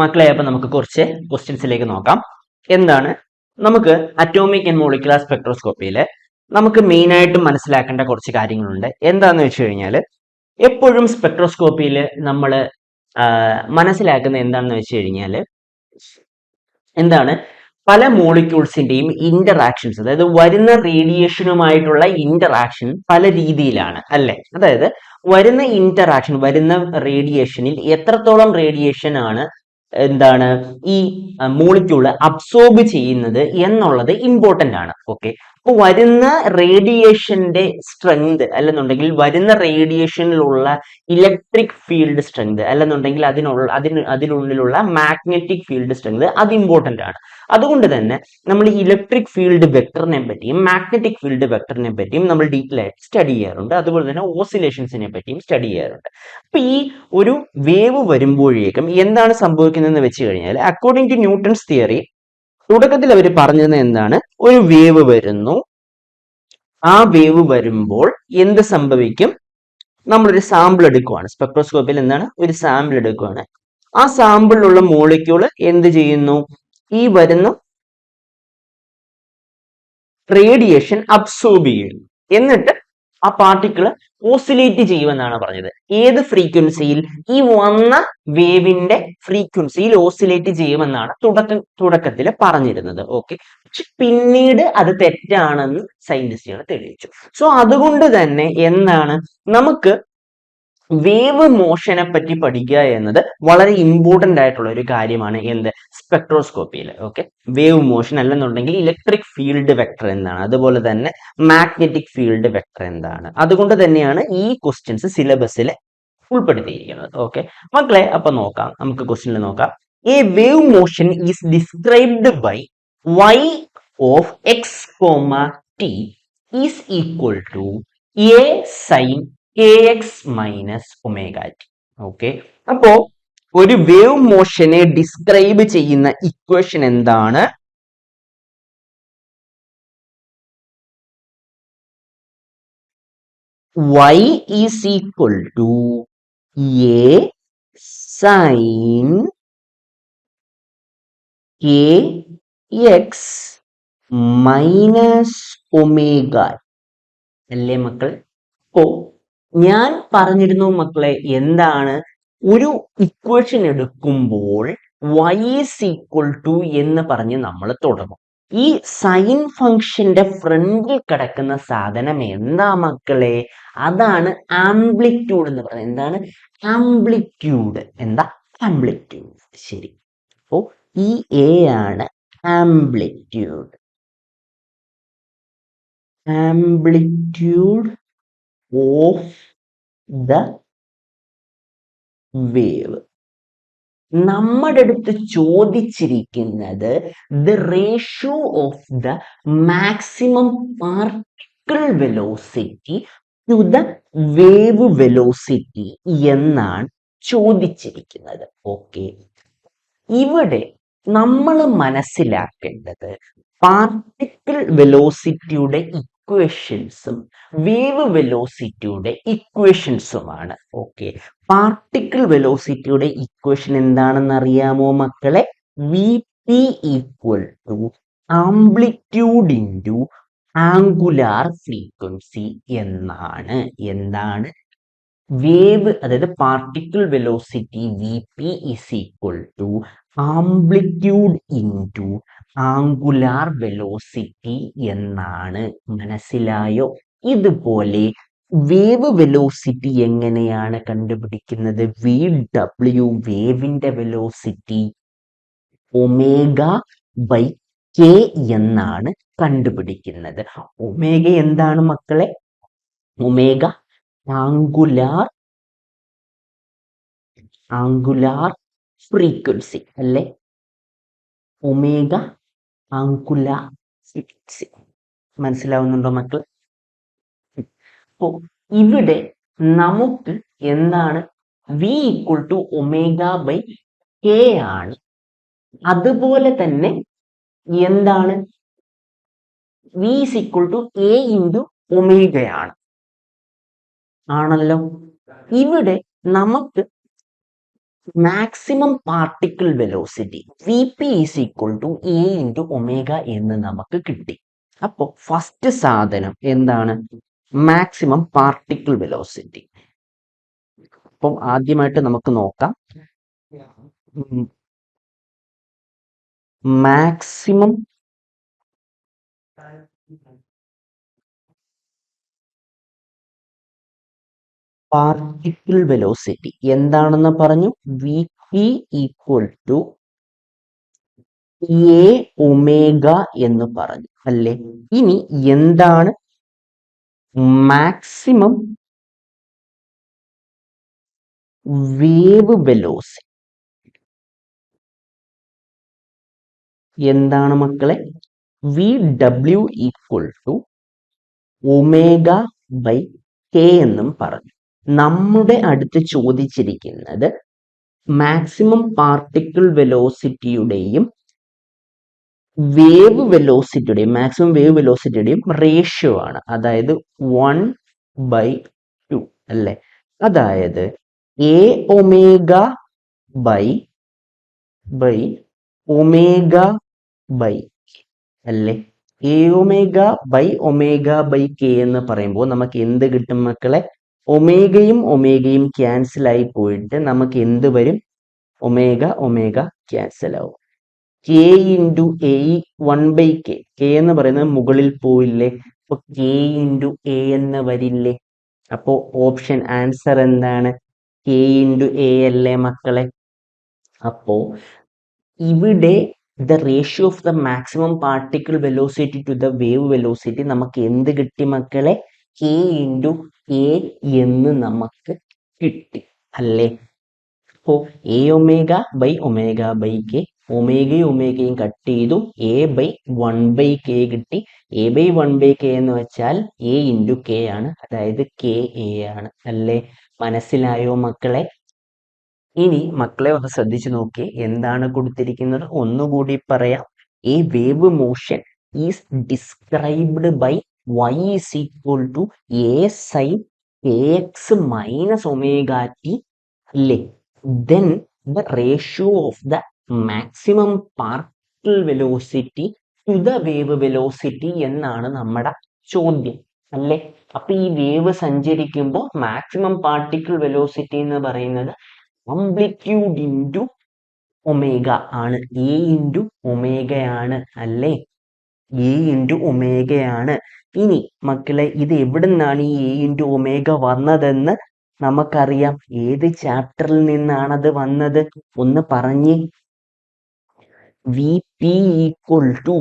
മക്കളെ, അപ്പൊ നമുക്ക് കുറച്ച് ക്വസ്റ്റ്യൻസിലേക്ക് നോക്കാം. എന്താണ് നമുക്ക് അറ്റോമിക് ആൻഡ് മോളിക്കുലാർ സ്പെക്ട്രോസ്കോപ്പിയിൽ നമുക്ക് മെയിൻ ആയിട്ട് മനസ്സിലാക്കേണ്ട കുറച്ച് കാര്യങ്ങളുണ്ട്. എന്താന്ന് വെച്ച് കഴിഞ്ഞാൽ എപ്പോഴും സ്പെക്ട്രോസ്കോപ്പിയിൽ നമ്മൾ മനസ്സിലാക്കുന്ന എന്താണെന്ന് വെച്ച് കഴിഞ്ഞാൽ എന്താണ് പല മോളിക്യൂൾസിന്റെയും ഇന്ററാക്ഷൻസ്, അതായത് വരുന്ന റേഡിയേഷനുമായിട്ടുള്ള ഇന്ററാക്ഷൻ പല രീതിയിലാണ് അല്ലെ. അതായത് വരുന്ന റേഡിയേഷനിൽ എത്രത്തോളം റേഡിയേഷൻ ആണ് എന്താണ് ഈ മോളിക്യൂള് അബ്സോർബ് ചെയ്യുന്നത് എന്നുള്ളത് ഇമ്പോർട്ടന്റ് ആണ്. ഓക്കെ, അപ്പൊ വരുന്ന റേഡിയേഷന്റെ സ്ട്രെങ്ത് അല്ലെന്നുണ്ടെങ്കിൽ വരുന്ന റേഡിയേഷനിലുള്ള ഇലക്ട്രിക് ഫീൽഡ് സ്ട്രെങ്ത് അല്ലെന്നുണ്ടെങ്കിൽ അതിനുള്ളിലുള്ള മാഗ്നറ്റിക് ഫീൽഡ് സ്ട്രെങ്ത് അത് ഇമ്പോർട്ടന്റ് ആണ്. അതുകൊണ്ട് തന്നെ നമ്മൾ ഇലക്ട്രിക് ഫീൽഡ് വെക്ടറിനെ പറ്റിയും മാഗ്നറ്റിക് ഫീൽഡ് വെക്ടറിനെ പറ്റിയും നമ്മൾ ഡീറ്റെയിൽ ആയിട്ട് സ്റ്റഡി ചെയ്യാറുണ്ട്. അതുപോലെ തന്നെ ഓസിലേഷൻസിനെ പറ്റിയും സ്റ്റഡി ചെയ്യാറുണ്ട്. അപ്പൊ ഈ ഒരു വേവ് വരുമ്പോഴേക്കും എന്താണ് സംഭവിക്കുന്നതെന്ന് വെച്ച് കഴിഞ്ഞാൽ, അക്കോർഡിംഗ് ടു ന്യൂട്ടൺസ് തിയറി, തുടക്കത്തിൽ അവർ പറഞ്ഞത് എന്താണ്, ഒരു വേവ് വരുന്നു, ആ വേവ് വരുമ്പോൾ എന്ത് സംഭവിക്കും, നമ്മളൊരു സാമ്പിൾ എടുക്കുവാണ്. സ്പെക്ട്രോസ്കോപ്പിൽ എന്താണ്, ഒരു സാമ്പിൾ എടുക്കുവാണ്. ആ സാമ്പിളിലുള്ള മോളിക്യൂള് എന്ത് ചെയ്യുന്നു, ഈ വരുന്ന റേഡിയേഷൻ അബ്സോർബ് ചെയ്യുന്നു. എന്നിട്ട് ആ പാർട്ടിക്കിള് ഓസിലേറ്റ് ചെയ്യുമെന്നാണ് പറഞ്ഞത്. ഏത് ഫ്രീക്വൻസിയിൽ, ഈ വന്ന വേവിന്റെ ഫ്രീക്വൻസിയിൽ ഓസിലേറ്റ് ചെയ്യുമെന്നാണ് തുടക്കത്തിൽ പറഞ്ഞിരുന്നത്. ഓക്കെ, പക്ഷെ പിന്നീട് അത് തെറ്റാണെന്ന് സയന്റിസ്റ്റുകൾ തെളിയിച്ചു. സോ അതുകൊണ്ട് തന്നെ എന്താണ്, നമുക്ക് വേവ് മോഷനെ പറ്റി പഠിക്കുക എന്നത് വളരെ ഇമ്പോർട്ടന്റ് ആയിട്ടുള്ള ഒരു കാര്യമാണ്. എന്ത്, സ്പെക്ട്രോസ്കോപ്പിയിൽ. ഓക്കെ, വേവ് മോഷൻ അല്ലെന്നുണ്ടെങ്കിൽ ഇലക്ട്രിക് ഫീൽഡ് വെക്ടർ എന്താണ്, അതുപോലെ തന്നെ മാഗ്നറ്റിക് ഫീൽഡ് വെക്ടർ എന്താണ്. അതുകൊണ്ട് തന്നെയാണ് ഈ ക്വസ്റ്റ്യൻസ് സിലബസിൽ ഉൾപ്പെടുത്തിയിരിക്കുന്നത്. ഓക്കെ മക്കളെ, അപ്പൊ നോക്കാം, നമുക്ക് ക്വസ്റ്റ്യനിൽ നോക്കാം. A wave motion is described by y of X comma T is equal to a sine kx minus omega T. Okay, അപ്പോ ഒരു വേവ് മോഷനെ ഡിസ്ക്രൈബ് ചെയ്യുന്ന ഇക്വേഷൻ എന്താണ്? y is equal to a sin kx minus omega അല്ലേ മക്കൾ? അപ്പോ ഞാൻ പറഞ്ഞിരുന്നു മക്കളെ, എന്താണ് ഒരു ഇക്വേഷൻ എടുക്കുമ്പോൾ y is equal to എന്ന് പറഞ്ഞ് നമ്മൾ തുടങ്ങും. ഈ സൈൻ ഫംഗ്ഷന്റെ ഫ്രണ്ടിൽ കിടക്കുന്ന സാധനം എന്താ മക്കളെ? അതാണ് ആംപ്ലിറ്റ്യൂഡ് എന്ന് പറയുന്നത്. എന്താണ് ആംപ്ലിറ്റ്യൂഡ്? എന്താ ആംപ്ലിറ്റ്യൂഡ്? ശരി, അപ്പോ ഈ എ ആണ് amplitude. Amplitude of the wave. നമ്മുടെ അടുത്ത് ചോദിച്ചിരിക്കുന്നത് the ratio of the maximum particle velocity to the wave velocity എന്നാണ് ചോദിച്ചിരിക്കുന്നത്. ഓക്കെ, ഇവിടെ നമ്മൾ മനസ്സിലാക്കേണ്ടത് പാർട്ടിക്കിൾ വെലോസിറ്റിയുടെ ഇക്വേഷൻസും വേവ് വെലോസിറ്റിയുടെ ഇക്വേഷൻസുമാണ്. ഓക്കെ, പാർട്ടിക്കിൾ വെലോസിറ്റിയുടെ ഇക്വേഷൻ എന്താണെന്ന് അറിയാമോ മക്കളെ? V P equal to amplitude into angular frequency എന്നാണ്. എന്താണ് വേവ്, അതായത് particle velocity V P is equal to amplitude into angular velocity എന്നാണ്. മനസ്സിലായോ? ഇതുപോലെ വേവ് വെലോസിറ്റി എങ്ങനെയാണ് കണ്ടുപിടിക്കുന്നത്? വി ഡബ്ല്യു, വേവിന്റെ വെലോസിറ്റി ഒമേഗ ബൈ കെ എന്നാണ് കണ്ടുപിടിക്കുന്നത്. ഒമേഗ എന്താണ് മക്കളെ? ഒമേഗ ആംഗുലാർ ഫ്രീക്വൻസി അല്ലെ? Omega angular frequency. മനസ്സിലാവുന്നുണ്ടോ മക്കൾ? അപ്പോ ഇവിടെ നമുക്ക് എന്താണ് V equal to omega by K ആണ്. അതുപോലെ തന്നെ എന്താണ് V is equal to A into ഒമേഗയാണ്. ആണല്ലോ. ഇവിടെ നമുക്ക് maximum particle velocity V P is equal to A into omega എന്ന് നമുക്ക് കിട്ടി. അപ്പോൾ ഫസ്റ്റ് സാധനം എന്താണ്? Maximum particle velocity. അപ്പം ആദ്യമായിട്ട് നമുക്ക് നോക്കാം. മാക്സിമം പാർട്ടിക്കിൾ വെലോസിറ്റി എന്താണെന്ന് പറഞ്ഞു? V P equal to A omega എന്ന് പറഞ്ഞു അല്ലേ. ഇനി എന്താണ് മാക്സിമം വേവ് വെലോസിറ്റി? എന്താണ് മക്കളെ? V W equal to omega by K എന്നും പറഞ്ഞു. നമ്മുടെ അടുത്ത് ചോദിച്ചിരിക്കുന്നത് മാക്സിമം പാർട്ടിക്കിൾ വെലോസിറ്റിയുടെയും വേവ് വെലോസിറ്റിയുടെയും മാക്സിമം വേവ് വെലോസിറ്റിയുടെയും റേഷ്യോ ആണ്. അതായത് 1/2 അല്ലെ. അതായത് A omega by omega by അല്ലെ. എ ഒമേഗ ബൈ കെ എന്ന് പറയുമ്പോൾ നമുക്ക് എന്ത് കിട്ടും മക്കളെ? ഒമേഗയും ക്യാൻസൽ ആയി പോയിട്ട് നമുക്ക് എന്ത് വരും? ഒമേഗ ക്യാൻസൽ ആവും. K into A 1/k. K എന്ന് പറയുന്നത് മുകളിൽ പോയില്ലേ. അപ്പൊ കെ ഇൻറ്റു എ എന്ന് വരില്ലേ. അപ്പോ ഓപ്ഷൻ ആൻസർ എന്താണ്? കെ ഇൻറ്റു എ അല്ലേ മക്കളെ. അപ്പോ ഇവിടെ the ratio of the maximum particle velocity to the wave velocity നമുക്ക് എന്ത് കിട്ടി മക്കളെ? കെ ഇൻറ്റു എ എന്ന് നമുക്ക് കിട്ടി അല്ലേ. അപ്പോ എ ഒമേഗ ബൈ കെ, ഒമേഗയും കട്ട് ചെയ്തു, എ ബൈ 1/k കിട്ടി. എ ബൈ 1/k എന്ന് വെച്ചാൽ എ ഇൻറ്റു കെ ആണ്, അതായത് കെ എ ആണ് അല്ലേ. മനസ്സിലായോ മക്കളെ? ഇനി മക്കളെ ഒന്ന് ശ്രദ്ധിച്ചു നോക്കിയേ, എന്താണ് കൊടുത്തിരിക്കുന്നത് ഒന്നുകൂടി പറയാം. A wave motion is described by y is equal to a sin kx minus omega t അല്ലേ. then the ratio of the maximum particle velocity to the wave velocity എന്നാണ് നമ്മുടെ ചോദ്യം അല്ലേ. അപ്പൊ ഈ വേവ് സഞ്ചരിക്കുമ്പോൾ മാക്സിമം പാർട്ടിക്കിൾ വെലോസിറ്റി എന്ന് പറയുന്നത് ആംപ്ലിറ്റ്യൂഡ് ഇൻറ്റു ഒമേഗ ആണ്. എ ഇൻറ്റു ഒമേഗയാണ് അല്ലേ. എ ഇൻറ്റു ഒമേഗയാണ്. ഇനി മക്കളെ ഇത് എവിടെ നിന്നാണ് ഈ എ ഇൻറ്റു ഒമേഗ വന്നതെന്ന് നമുക്കറിയാം. ഏത് ചാപ്റ്ററിൽ നിന്നാണത് വന്നത്? ഒന്ന് പറഞ്ഞേ. V P equal to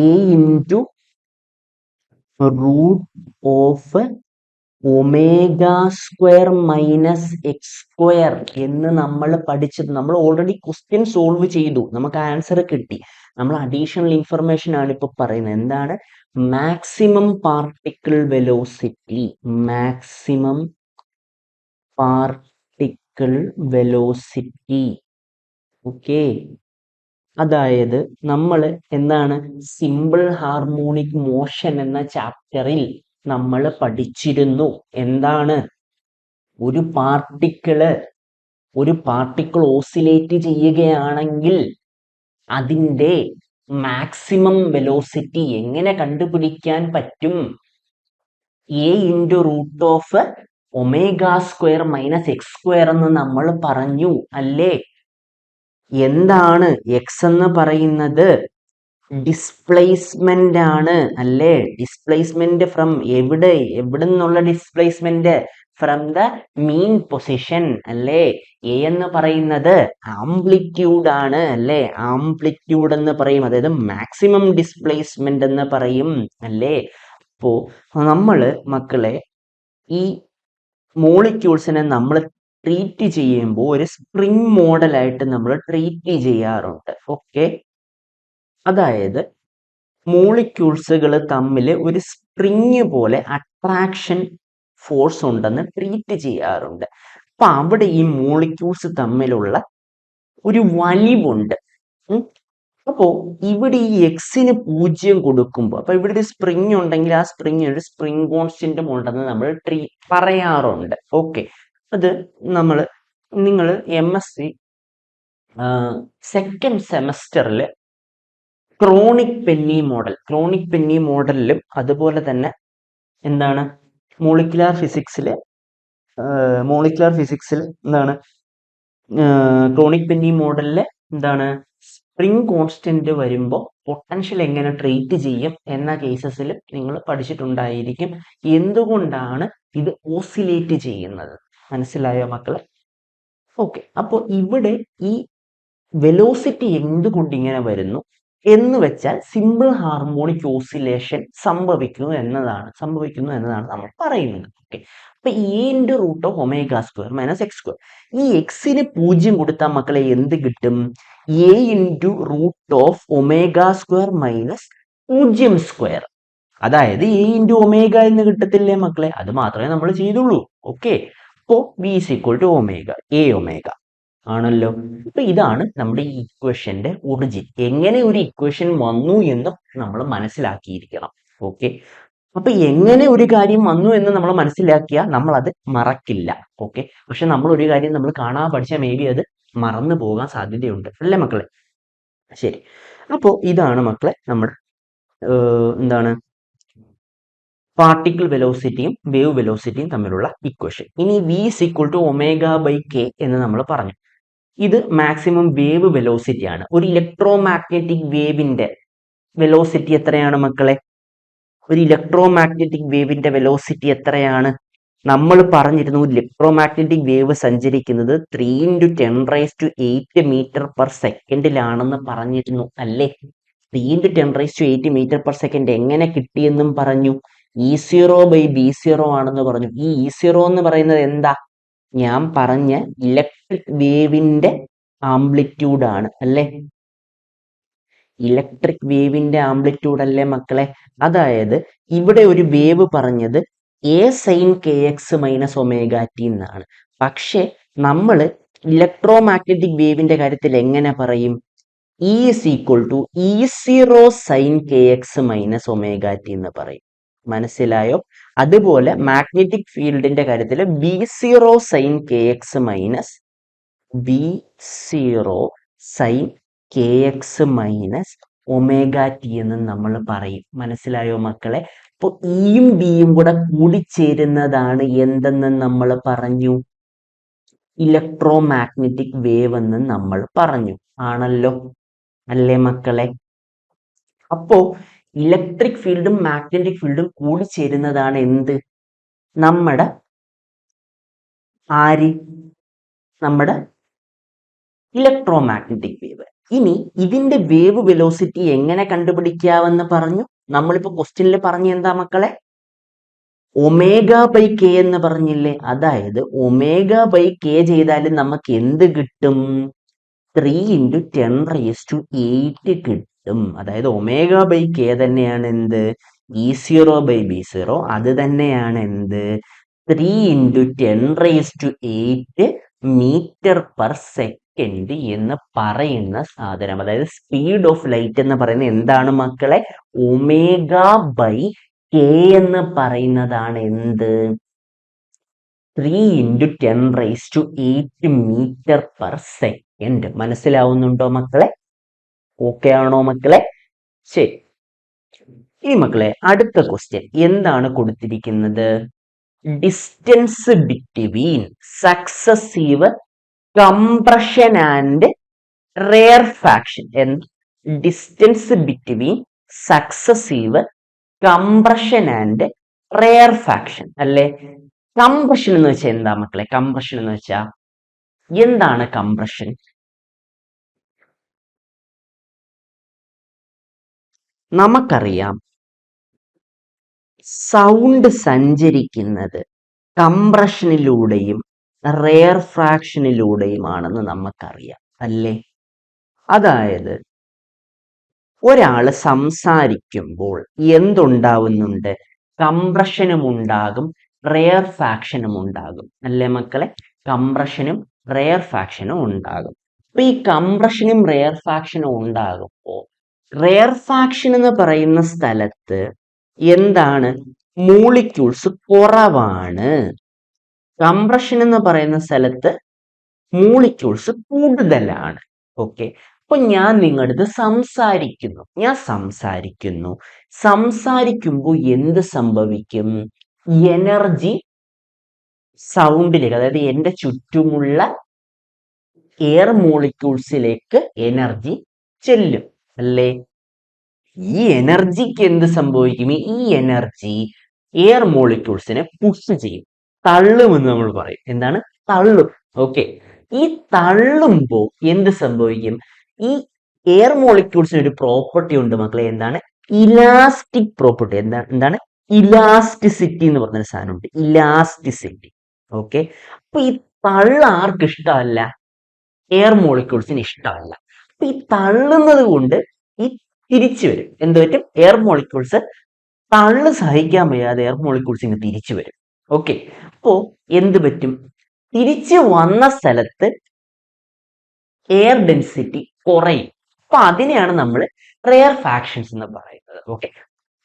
A into root of omega square minus X square എന്ന് നമ്മൾ പഠിച്ചത്. നമ്മൾ ഓൾറെഡി ക്വസ്റ്റ്യൻ സോൾവ് ചെയ്തു, നമുക്ക് ആൻസർ കിട്ടി. നമ്മൾ അഡീഷണൽ ഇൻഫർമേഷൻ ആണ് ഇപ്പൊ പറയുന്നത്. എന്താണ്? Maximum particle velocity. Maximum particle velocity. Okay. അതായത് നമ്മൾ എന്താണ് സിമ്പിൾ ഹാർമോണിക് മോഷൻ എന്ന ചാപ്റ്ററിൽ നമ്മൾ പഠിച്ചിരുന്നു. എന്താണ്? ഒരു പാർട്ടിക്കിൾ ഓസിലേറ്റ് ചെയ്യുകയാണെങ്കിൽ അതിൻ്റെ മാക്സിമം വെലോസിറ്റി എങ്ങനെ കണ്ടുപിടിക്കാൻ പറ്റും? A into root of omega square minus X square എന്ന് നമ്മൾ പറഞ്ഞു അല്ലേ. എന്താണ് എക്സ് എന്ന് പറയുന്നത്? ഡിസ്പ്ലേസ്മെന്റ് ആണ് അല്ലേ. ഡിസ്പ്ലേസ്മെന്റ് ഫ്രം എവിടെ നിന്നുള്ള displacement? From the mean position അല്ലേ. എ എന്ന് പറയുന്നത് ആംപ്ലിറ്റ്യൂഡ് ആണ് അല്ലേ. ആംപ്ലിറ്റ്യൂഡ് എന്ന് പറയും, അതായത് മാക്സിമം ഡിസ്പ്ലേസ്മെന്റ് എന്ന് പറയും അല്ലേ. അപ്പോ നമ്മള് മക്കളെ ഈ മോളിക്യൂൾസിനെ നമ്മൾ ട്രീറ്റ് ചെയ്യുമ്പോൾ ഒരു സ്പ്രിംഗ് മോഡലായിട്ട് നമ്മൾ ട്രീറ്റ് ചെയ്യാറുണ്ട്. ഓക്കെ. അതായത് മോളിക്യൂൾസുകൾ തമ്മിൽ ഒരു സ്പ്രിങ് പോലെ അട്രാക്ഷൻ ഫോഴ്സ് ഉണ്ടെന്ന് ട്രീറ്റ് ചെയ്യാറുണ്ട്. അപ്പൊ അവിടെ ഈ മോളിക്യൂൾസ് തമ്മിലുള്ള ഒരു വലിവുണ്ട്. അപ്പോ ഇവിടെ ഈ എക്സിന് 0 കൊടുക്കുമ്പോൾ, അപ്പൊ ഇവിടെ ഒരു സ്പ്രിങ് ഉണ്ടെങ്കിൽ ആ സ്പ്രിങ്ങിന് സ്പ്രിങ് കോൺസ്റ്റന്റും ഉണ്ടെന്ന് നമ്മൾ പറയാറുണ്ട്. ഓക്കെ. അത് നമ്മൾ നിങ്ങൾ MSc സെക്കൻഡ് സെമസ്റ്ററിൽ ക്രോണിക് പെന്നി മോഡലിലും അതുപോലെ തന്നെ എന്താണ് മോളിക്കുലാർ ഫിസിക്സിൽ എന്താണ് ക്രോണിക് പെന്നി മോഡലിലെ എന്താണ് സ്പ്രിംഗ് കോൺസ്റ്റന്റ് വരുമ്പോൾ പൊട്ടൻഷ്യൽ എങ്ങനെ ട്രീറ്റ് ചെയ്യും എന്ന കേസസിൽ നിങ്ങൾ പഠിച്ചിട്ടുണ്ടായിരിക്കും. എന്തുകൊണ്ടാണ് ഇത് ഓസിലേറ്റ് ചെയ്യുന്നത്? മനസ്സിലായോ മക്കളെ? ഓക്കെ, അപ്പോൾ ഇവിടെ ഈ വെലോസിറ്റി എന്തുകൊണ്ട് ഇങ്ങനെ വരുന്നു എന്ന് വെച്ചാൽ സിമ്പിൾ ഹാർമോണിക് ഓസിലേഷൻ സംഭവിക്കുന്നു എന്നതാണ് നമ്മൾ പറയുന്നത്. ഓക്കെ, അപ്പൊ A into root of omega square minus X square, ഈ എക്സിന് 0 കൊടുത്താൽ മക്കളെ എന്ത് കിട്ടും? A into root of omega square minus 0 square, അതായത് എ ഇൻറ്റു ഒമേഗ എന്ന് കിട്ടത്തില്ലേ മക്കളെ? അത് മാത്രമേ നമ്മൾ ചെയ്തുള്ളൂ. ഓക്കെ, അപ്പോ V is equal to omega, A omega ആണല്ലോ. അപ്പൊ ഇതാണ് നമ്മുടെ ഈ ഇക്വേഷന്റെ ഒറിജിൻ. എങ്ങനെ ഒരു ഇക്വേഷൻ വന്നു എന്നും നമ്മൾ മനസ്സിലാക്കിയിരിക്കണം. ഓക്കെ, അപ്പൊ എങ്ങനെ ഒരു കാര്യം വന്നു എന്ന് നമ്മൾ മനസ്സിലാക്കിയാൽ നമ്മൾ അത് മറക്കില്ല. ഓക്കെ, പക്ഷെ നമ്മൾ ഒരു കാര്യം നമ്മൾ കാണാൻ പഠിച്ചാൽ മേ ബി അത് മറന്നു പോകാൻ സാധ്യതയുണ്ട്, അല്ലേ മക്കളെ? ശരി, അപ്പോൾ ഇതാണ് മക്കളെ നമ്മുടെ എന്താണ് പാർട്ടിക്കിൾ വെലോസിറ്റിയും വേവ് വെലോസിറ്റിയും തമ്മിലുള്ള ഇക്വേഷൻ. ഇനി V is equal to omega by K എന്ന് നമ്മൾ പറഞ്ഞു. ഇത് മാക്സിമം വേവ് വെലോസിറ്റി ആണ്. ഒരു ഇലക്ട്രോ മാഗ്നറ്റിക് വേവിന്റെ വെലോസിറ്റി എത്രയാണ് മക്കളെ? ഒരു ഇലക്ട്രോ മാഗ്നറ്റിക് വേവിന്റെ വെലോസിറ്റി എത്രയാണ്? നമ്മൾ പറഞ്ഞിരുന്നു ഇലക്ട്രോ മാഗ്നറ്റിക് വേവ് സഞ്ചരിക്കുന്നത് 3 × 10⁸ മീറ്റർ പെർ സെക്കൻഡിലാണെന്ന് പറഞ്ഞിരുന്നു, അല്ലേ? 3 × 10⁸ മീറ്റർ പെർ സെക്കൻഡ് എങ്ങനെ കിട്ടിയെന്നും പറഞ്ഞു. E0/B0 ആണെന്ന് പറഞ്ഞു. ഈ E0 എന്ന് പറയുന്നത് എന്താ? ഞാൻ പറഞ്ഞ ഇലക്ട്രിക് വേവിന്റെ ആംപ്ലിറ്റ്യൂഡ് ആണ്, അല്ലേ? ഇലക്ട്രിക് വേവിന്റെ ആംപ്ലിറ്റ്യൂഡ് അല്ലേ മക്കളെ? അതായത് ഇവിടെ ഒരു വേവ് പറഞ്ഞത് A sin kx minus omega T എന്നാണ്. പക്ഷെ നമ്മൾ ഇലക്ട്രോ മാഗ്നറ്റിക് വേവിന്റെ കാര്യത്തിൽ എങ്ങനെ പറയും? E is equal to E0 sin kx minus omega T എന്ന് പറയും. മനസ്സിലായോ? അതുപോലെ മാഗ്നറ്റിക് ഫീൽഡിന്റെ കാര്യത്തിൽ B0 sin kx minus B0 sin kx minus omega T എന്ന് നമ്മൾ പറയും. മനസ്സിലായോ മക്കളെ? അപ്പോൾ ഇയും ബിയും കൂടെ കൂടിച്ചേരുന്നതാണ് എന്തെന്ന് നമ്മൾ പറഞ്ഞു? ഇലക്ട്രോ മാഗ്നറ്റിക് വേവ് എന്ന് നമ്മൾ പറഞ്ഞു, ആണല്ലോ, അല്ലേ മക്കളെ? അപ്പോ ഇലക്ട്രിക് ഫീൽഡും മാഗ്നറ്റിക് ഫീൽഡും കൂടിച്ചേരുന്നതാണ് എന്ത്? നമ്മുടെ ഇലക്ട്രോ മാഗ്നറ്റിക് വേവ്. ഇനി ഇതിന്റെ വേവ് വെലോസിറ്റി എങ്ങനെ കണ്ടുപിടിക്കാമെന്ന് പറഞ്ഞു? നമ്മളിപ്പോ ക്വസ്റ്റ്യനിൽ പറഞ്ഞ എന്താ മക്കളെ? ഒമേഗ ബൈ കെ എന്ന് പറഞ്ഞില്ലേ? അതായത് ഒമേഗ ബൈ കെ ചെയ്താലും നമുക്ക് എന്ത് കിട്ടും? 3 × 10⁸ കിട്ടും. അതായത് ഒമേഗ ബൈ കെ തന്നെയാണ് എന്ത്? E0/B0. അത് തന്നെയാണ് എന്ത്? 3 × 10⁸ മീറ്റർ പെർ സെക്കൻഡ് എന്ന് പറയുന്ന സാധനം. അതായത് സ്പീഡ് ഓഫ് ലൈറ്റ് എന്ന് പറയുന്നത് എന്താണ് മക്കളെ? ഒമേഗ ബൈ കെ എന്ന് പറയുന്നതാണ് എന്ത്? 3 × 10⁸ മീറ്റർ പെർ സെക്കൻഡ്. മനസ്സിലാവുന്നുണ്ടോ മക്കളെ? ഓക്കെ ആണോ മക്കളെ? ശരി, ഈ മക്കളെ അടുത്ത ക്വസ്റ്റ്യൻ എന്താണ് കൊടുത്തിരിക്കുന്നത്? Distance between successive compression and rarefaction. Distance between successive compression and rarefaction, അല്ലേ? കംപ്രഷൻ എന്ന് വെച്ചാൽ എന്താ മക്കളെ? കംപ്രഷൻ എന്ന് വെച്ചാൽ എന്താണ് കംപ്രഷൻ? നമുക്കറിയാം സൗണ്ട് സഞ്ചരിക്കുന്നത് കംപ്രഷനിലൂടെയും റെയർഫാക്ഷനിലൂടെയുമാണെന്ന് നമുക്കറിയാം, അല്ലേ? അതായത് ഒരാള് സംസാരിക്കുമ്പോൾ എന്തുണ്ടാവുന്നുണ്ട്? കംപ്രഷനും ഉണ്ടാകും, റെയർഫാക്ഷനും ഉണ്ടാകും, അല്ലേ മക്കളെ? കംപ്രഷനും റെയർഫാക്ഷനും ഉണ്ടാകും. അപ്പൊ ഈ കംപ്രഷനും റെയർഫാക്ഷനും ഉണ്ടാകുമ്പോ റെയർഫാക്ഷൻ എന്ന് പറയുന്ന സ്ഥലത്ത് എന്താണ്? മോളിക്യൂൾസ് കുറവാണ്. കംപ്രഷൻ എന്ന് പറയുന്ന സ്ഥലത്ത് മോളിക്യൂൾസ് കൂടുതലാണ്. ഓക്കെ, അപ്പൊ ഞാൻ നിങ്ങളുടെ അടുത്ത് സംസാരിക്കുമ്പോൾ എന്ത് സംഭവിക്കും? എനർജി സൗണ്ടിലേക്ക്, അതായത് എന്റെ ചുറ്റുമുള്ള എയർ മോളിക്യൂൾസിലേക്ക് എനർജി ചെല്ലും അല്ലേ? ഈ എനർജിക്ക് എന്ത് സംഭവിക്കും? ഈ എനർജി എയർ മോളിക്യൂൾസിനെ പുഷ് ചെയ്യും, തള്ളുമെന്ന് നമ്മൾ പറയും. എന്താണ്? തള്ളും. ഓക്കെ, ഈ തള്ളുമ്പോ എന്ത് സംഭവിക്കും? ഈ എയർ മോളിക്യൂൾസിന് ഒരു പ്രോപ്പർട്ടി ഉണ്ട് മക്കളെ. എന്താണ്? Elastic property. എന്താണ്? ഇലാസ്റ്റിസിറ്റി എന്ന് പറഞ്ഞൊരു സാധനമുണ്ട്, ഇലാസ്റ്റിസിറ്റി. ഓക്കെ, അപ്പൊ ഈ തള്ള ആർക്ക് ഇഷ്ടമല്ല? എയർ മോളിക്യൂൾസിന് ഇഷ്ടമല്ല. അപ്പൊ ഈ തള്ളുന്നത് കൊണ്ട് ഈ തിരിച്ചു വരും. എന്ത് പറ്റും? എയർ മോളിക്യൂൾസ് തള്ളു സഹിക്കാൻ വയ്യാതെ എയർ മോളിക്യൂൾസ് ഇങ്ങ് തിരിച്ചു വരും. ഓക്കെ, അപ്പോ എന്ത് പറ്റും? തിരിച്ചു വന്ന സ്ഥലത്ത് എയർ ഡെൻസിറ്റി കുറയും. അപ്പൊ അതിനെയാണ് നമ്മൾ റെയർ ഫാക്ഷൻസ് എന്ന് പറയുന്നത്. ഓക്കെ,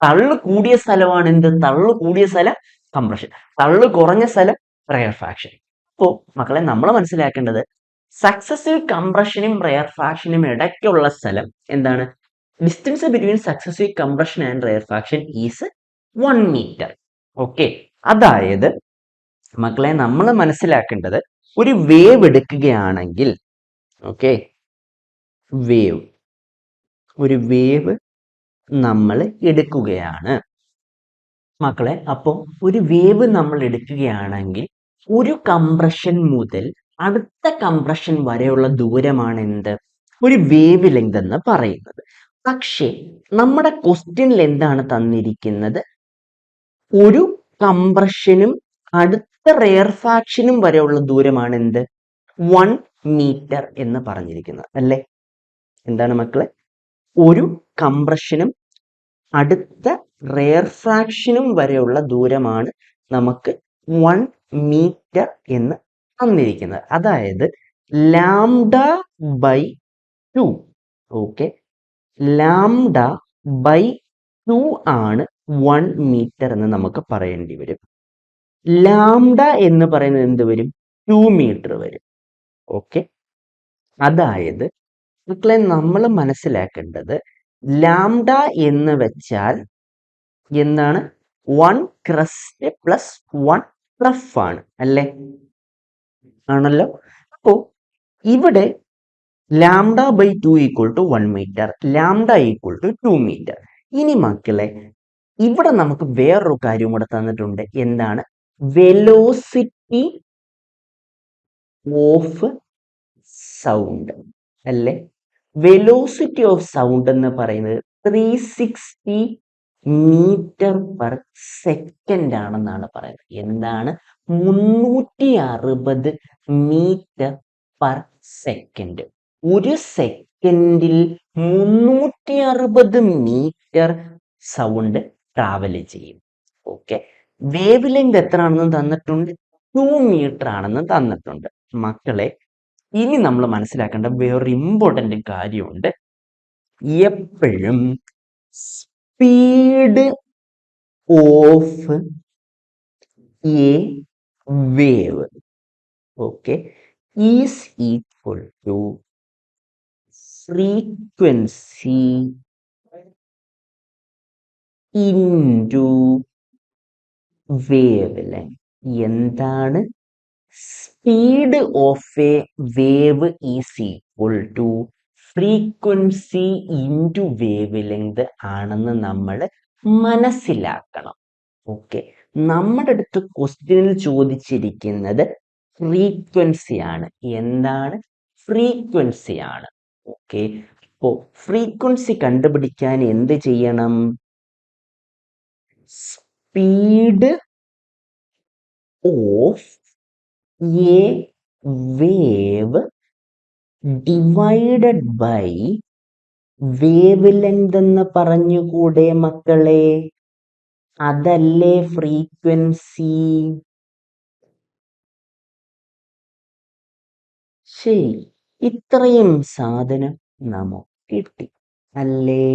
തള്ളു കൂടിയ സ്ഥലമാണ് എന്ത്? തള്ളു കൂടിയ സ്ഥലം കംപ്രഷൻ, തള്ളു കുറഞ്ഞ സ്ഥലം റെയർ ഫാക്ഷൻ. അപ്പോ മക്കളെ നമ്മൾ മനസ്സിലാക്കേണ്ടത് സക്സസീവ് കംപ്രഷനും റെയർ ഫാക്ഷനും ഇടയ്ക്കുള്ള സ്ഥലം എന്താണ്? Distance between successive compression and rarefaction is 1 metre. Okay, അതായത് മക്കളെ നമ്മൾ മനസ്സിലാക്കേണ്ടത് ഒരു വേവ് എടുക്കുകയാണെങ്കിൽ, ഓക്കെ, ഒരു വേവ് നമ്മൾ എടുക്കുകയാണ് മക്കളെ. അപ്പോൾ ഒരു വേവ് നമ്മൾ എടുക്കുകയാണെങ്കിൽ ഒരു കംപ്രഷൻ മുതൽ അടുത്ത കംപ്രഷൻ വരെയുള്ള ദൂരമാണ് എന്ത്? ഒരു വേവ് ലെങ്ത് എന്ന് പറയുന്നത്. പക്ഷേ നമ്മുടെ ക്വസ്റ്റ്യനിൽ എന്താണ് തന്നിരിക്കുന്നത്? ഒരു കംപ്രഷനും അടുത്ത റെയർ ഫാക്ഷനും വരെയുള്ള ദൂരമാണ് എന്ത്? 1 മീറ്റർ എന്ന് പറഞ്ഞിരിക്കുന്നത് അല്ലേ? എന്താണ് മക്കളെ? ഒരു കംപ്രഷനും അടുത്ത റെയർ ഫ്രാക്ഷനും വരെയുള്ള ദൂരമാണ് നമുക്ക് 1 മീറ്റർ എന്ന് തന്നിരിക്കുന്നത്. അതായത് lambda by 2. Okay, lambda by 2 ആണ് 1 മീറ്റർ എന്ന് നമുക്ക് പറയേണ്ടി വരും. ലാംഡ എന്ന് പറയുന്നത് എന്ത് വരും? 2 മീറ്റർ വരും. ഓക്കെ, അതായത് മക്കളെ നമ്മൾ മനസ്സിലാക്കേണ്ടത് ലാംഡ എന്ന് വെച്ചാൽ എന്താണ്? 1 ക്രസ്റ്റ് പ്ലസ് 1 റഫ് ആണ് അല്ലേ? ആണല്ലോ. അപ്പോ ഇവിടെ lambda by 2 equal to 1 metre, lambda equal to 2 metre. ഇനി മക്കളെ ഇവിടെ നമുക്ക് വേറൊരു കാര്യം കൂടെ തന്നിട്ടുണ്ട്. എന്താണ്? വെലോസിറ്റി ഓഫ് സൗണ്ട് അല്ലേ? വെലോസിറ്റി ഓഫ് സൗണ്ട് എന്ന് പറയുന്നത് 360 മീറ്റർ പെർ സെക്കൻഡ് ആണെന്നാണ് പറയുന്നത്. എന്താണ്? 360 മീറ്റർ പെർ സെക്കൻഡ്. ഒരു സെക്കൻഡിൽ 360 മീറ്റർ സൗണ്ട് ട്രാവൽ ചെയ്യും. ഓക്കെ, വേവ് ലെങ്ത് എത്ര ആണെന്ന് തന്നിട്ടുണ്ട്? 2 മീറ്റർ ആണെന്ന് തന്നിട്ടുണ്ട്. മക്കളെ ഇനി നമ്മൾ മനസ്സിലാക്കേണ്ട വേറൊരു ഇമ്പോർട്ടന്റ് കാര്യമുണ്ട്. എപ്പോഴും speed of a wave, okay, is equal to frequency into wave length. എന്താണ്? Speed of a wave is equal to frequency into wave length ആണെന്ന് നമ്മൾ മനസ്സിലാക്കണം. ഓക്കെ, നമ്മുടെ അടുത്ത് ക്വസ്റ്റ്യനിൽ ചോദിച്ചിരിക്കുന്നത് ഫ്രീക്വൻസി ആണ്. എന്താണ്? ഫ്രീക്വൻസി ആണ്. ഓക്കെ, അപ്പോ ഫ്രീക്വൻസി കണ്ടുപിടിക്കാൻ എന്ത് ചെയ്യണം? Speed of a wave divided by wave length എന്ന് പറഞ്ഞുകൂടെ മക്കളെ? അതല്ലേ ഫ്രീക്വൻസി? ശരി, ഇത്രയും സാധനം നമുക്ക് കിട്ടി അല്ലേ?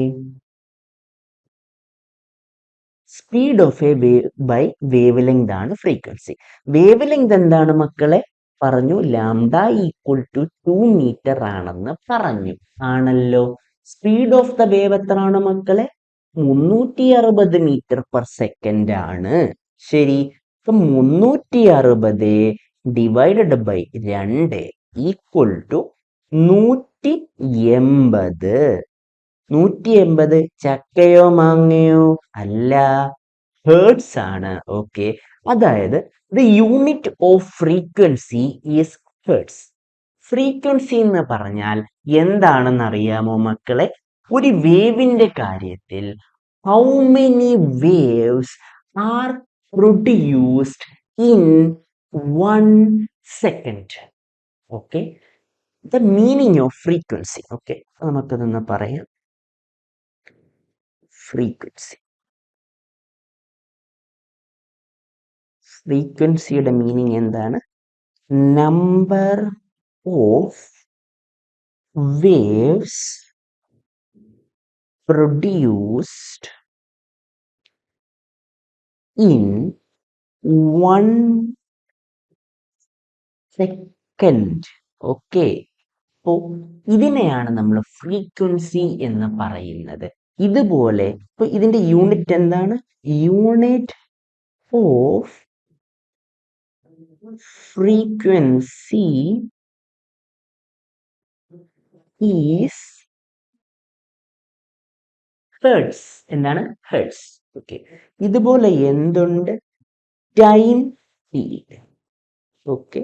Speed of a wave by wave length ആണ് ഫ്രീക്വൻസി. വേവ് ലെങ്ത് എന്താണ് മക്കളെ? പറഞ്ഞു ലാംഡ ഈക്വൽ ടു 2 മീറ്റർ ആണെന്ന് പറഞ്ഞു. ആണല്ലോ. സ്പീഡ് ഓഫ് ദ വേവ് എത്രയാണ് മക്കളെ? 360 മീറ്റർ പെർ സെക്കൻഡ് ആണ്. ശരി. അപ്പൊ 360 ഡിവൈഡഡ് ബൈ 2 ഈക്വൽ ടു 180. 180 ചക്കയോ മാങ്ങയോ? അല്ല, ഹേർട്സ് ആണ്. ഓക്കെ. അതായത് the unit of frequency is hertz. Frequency എന്ന് പറഞ്ഞാൽ എന്താണെന്ന് അറിയാമോ മക്കളെ? ഒരു വേവിന്റെ കാര്യത്തിൽ how many waves are produced in 1 second. Okay. The meaning of frequency. Okay, നമുക്കതൊന്ന് പറയാം. ഫ്രീക്വൻസിയുടെ മീനിങ് എന്താണ്? Number of waves produced in 1 second. Okay. അപ്പോ ഇതിനെയാണ് നമ്മൾ ഫ്രീക്വൻസി എന്ന് പറയുന്നത്. ഇതുപോലെ ഇപ്പൊ ഇതിന്റെ യൂണിറ്റ് എന്താണ്? Unit of frequency is hertz. എന്താണ്? ഹെർട്സ്. ഓക്കെ. ഇതുപോലെ എന്തുണ്ട്? Time period. ഓക്കെ.